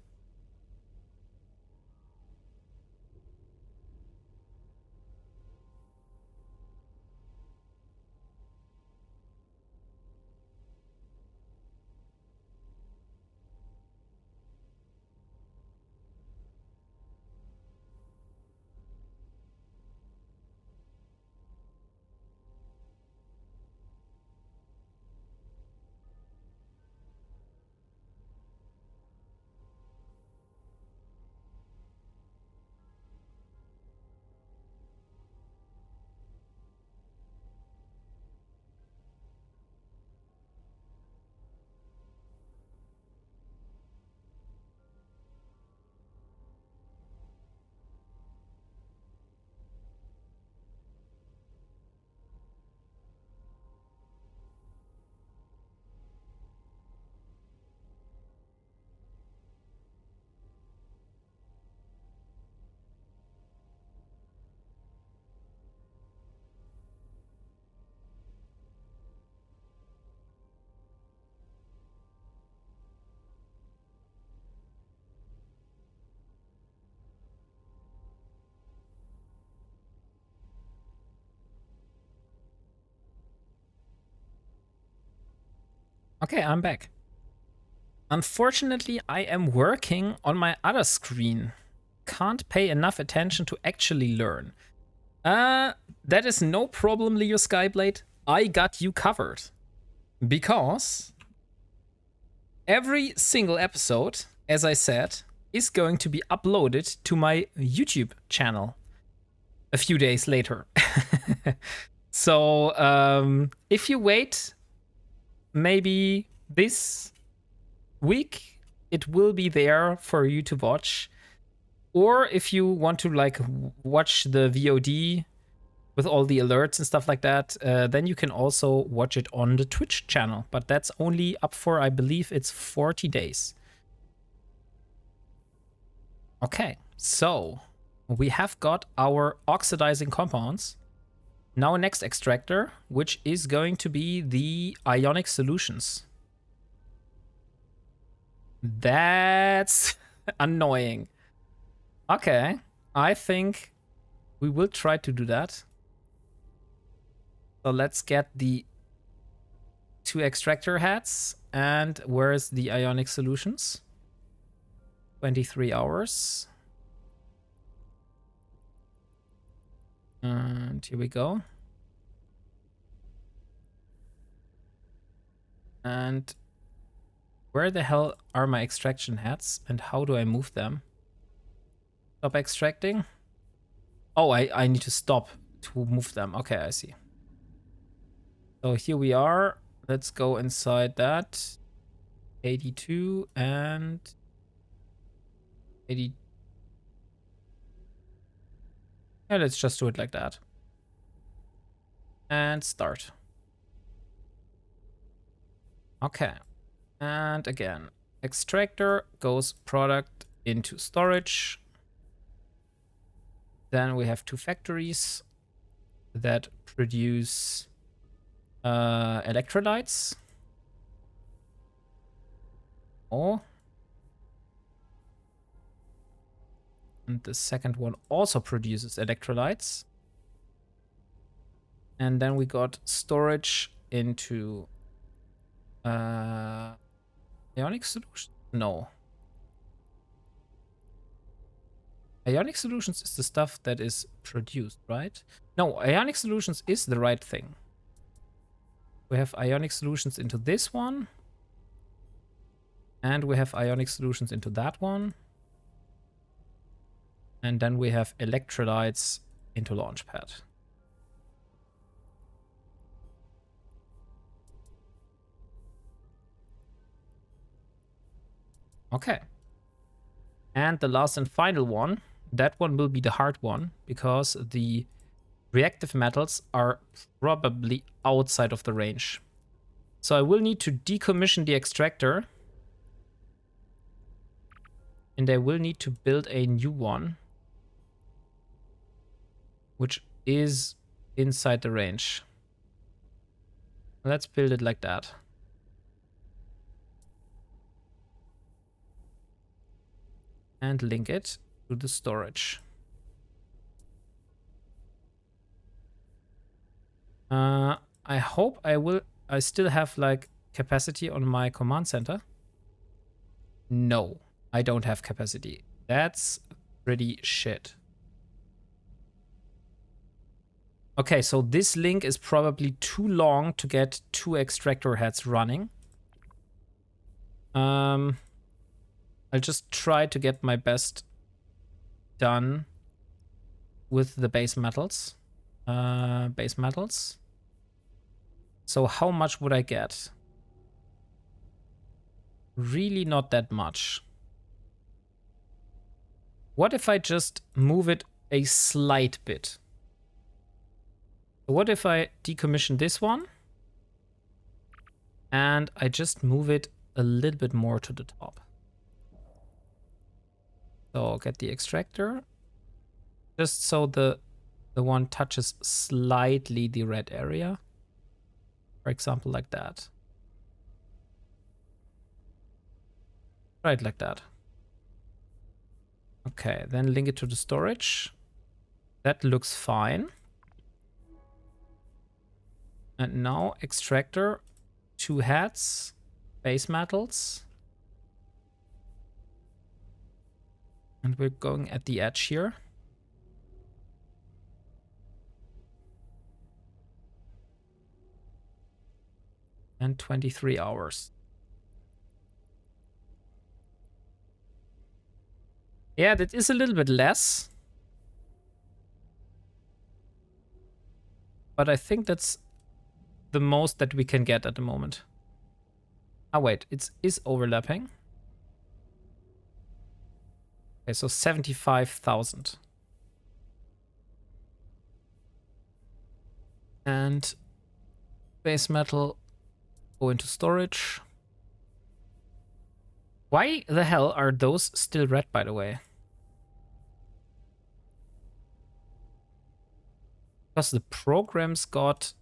Okay, I'm back. Unfortunately, I am working on my other screen. Can't pay enough attention to actually learn. That is no problem, Leo Skyblade. I got you covered. Because every single episode, as I said, is going to be uploaded to my YouTube channel a few days later. So if you wait maybe this week, it will be there for you to watch. Or if you want to like watch the VOD with all the alerts and stuff like that, then you can also watch it on the Twitch channel. But that's only up for, I believe it's 40 days. Okay, so we have got our oxidizing compounds. Now next extractor, which is going to be the ionic solutions. That's annoying. Okay, I think we will try to do that. So let's get the 2 extractor heads. And where's the ionic solutions? 23 hours. And here we go. And where the hell are my extraction heads? And how do I move them? Stop extracting. Oh, I need to stop to move them. Okay, I see. So here we are. Let's go inside that. 82 and 80. Yeah, let's just do it like that. And start. Okay. And again, extractor goes product into storage. Then we have 2 factories that produce electrolytes. Oh. And the second one also produces electrolytes. And then we got storage into ionic solution? No. Ionic solutions is the stuff that is produced, right? No, ionic solutions is the right thing. We have ionic solutions into this one. And we have ionic solutions into that one. And then we have electrolytes into Launchpad. Okay. And the last and final one, that one will be the hard one because the reactive metals are probably outside of the range. So I will need to decommission the extractor. And I will need to build a new one, which is inside the range. Let's build it like that. And link it to the storage. I hope I still have like capacity on my command center. No, I don't have capacity. That's pretty shit. Okay, so this link is probably too long to get 2 extractor heads running. I'll just try to get my best done with the base metals. So how much would I get? Really not that much. What if I just move it a slight bit? What if I decommission this one and I just move it a little bit more to the top? So I'll get the extractor just so the one touches slightly the red area. For example, like that. Right, like that. Okay, then link it to the storage. That looks fine. And now extractor, 2 heads, base metals. And we're going at the edge here. And 23 hours. Yeah, that is a little bit less. But I think that's the most that we can get at the moment. Ah, wait, it is overlapping. Okay, so 75,000. And base metal go into storage. Why the hell are those still red, by the way? Because the programs got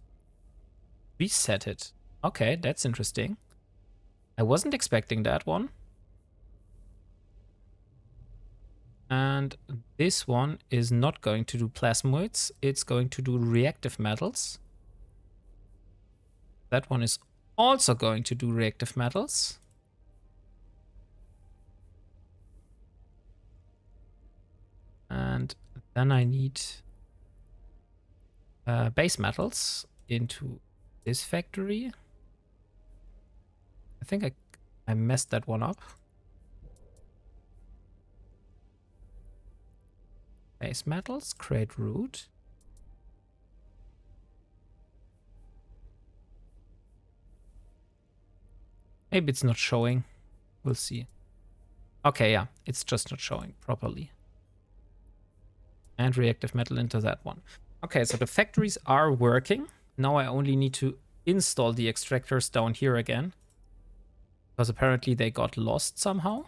resetted. Okay, that's interesting. I wasn't expecting that one. And this one is not going to do plasmoids. It's going to do reactive metals. That one is also going to do reactive metals. And then I need base metals into this factory. I think I messed that one up. Base metals, create root. Maybe it's not showing. We'll see. Okay, yeah, it's just not showing properly. And reactive metal into that one. Okay, so the factories are working. Now I only need to install the extractors down here again. Because apparently they got lost somehow.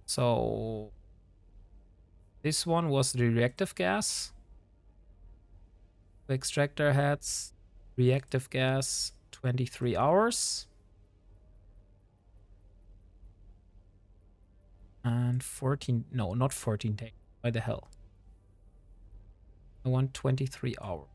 So this one was the reactive gas. The extractor heads, reactive gas, 23 hours. And 14, no, not 14 days. Why the hell? I want 23 hours.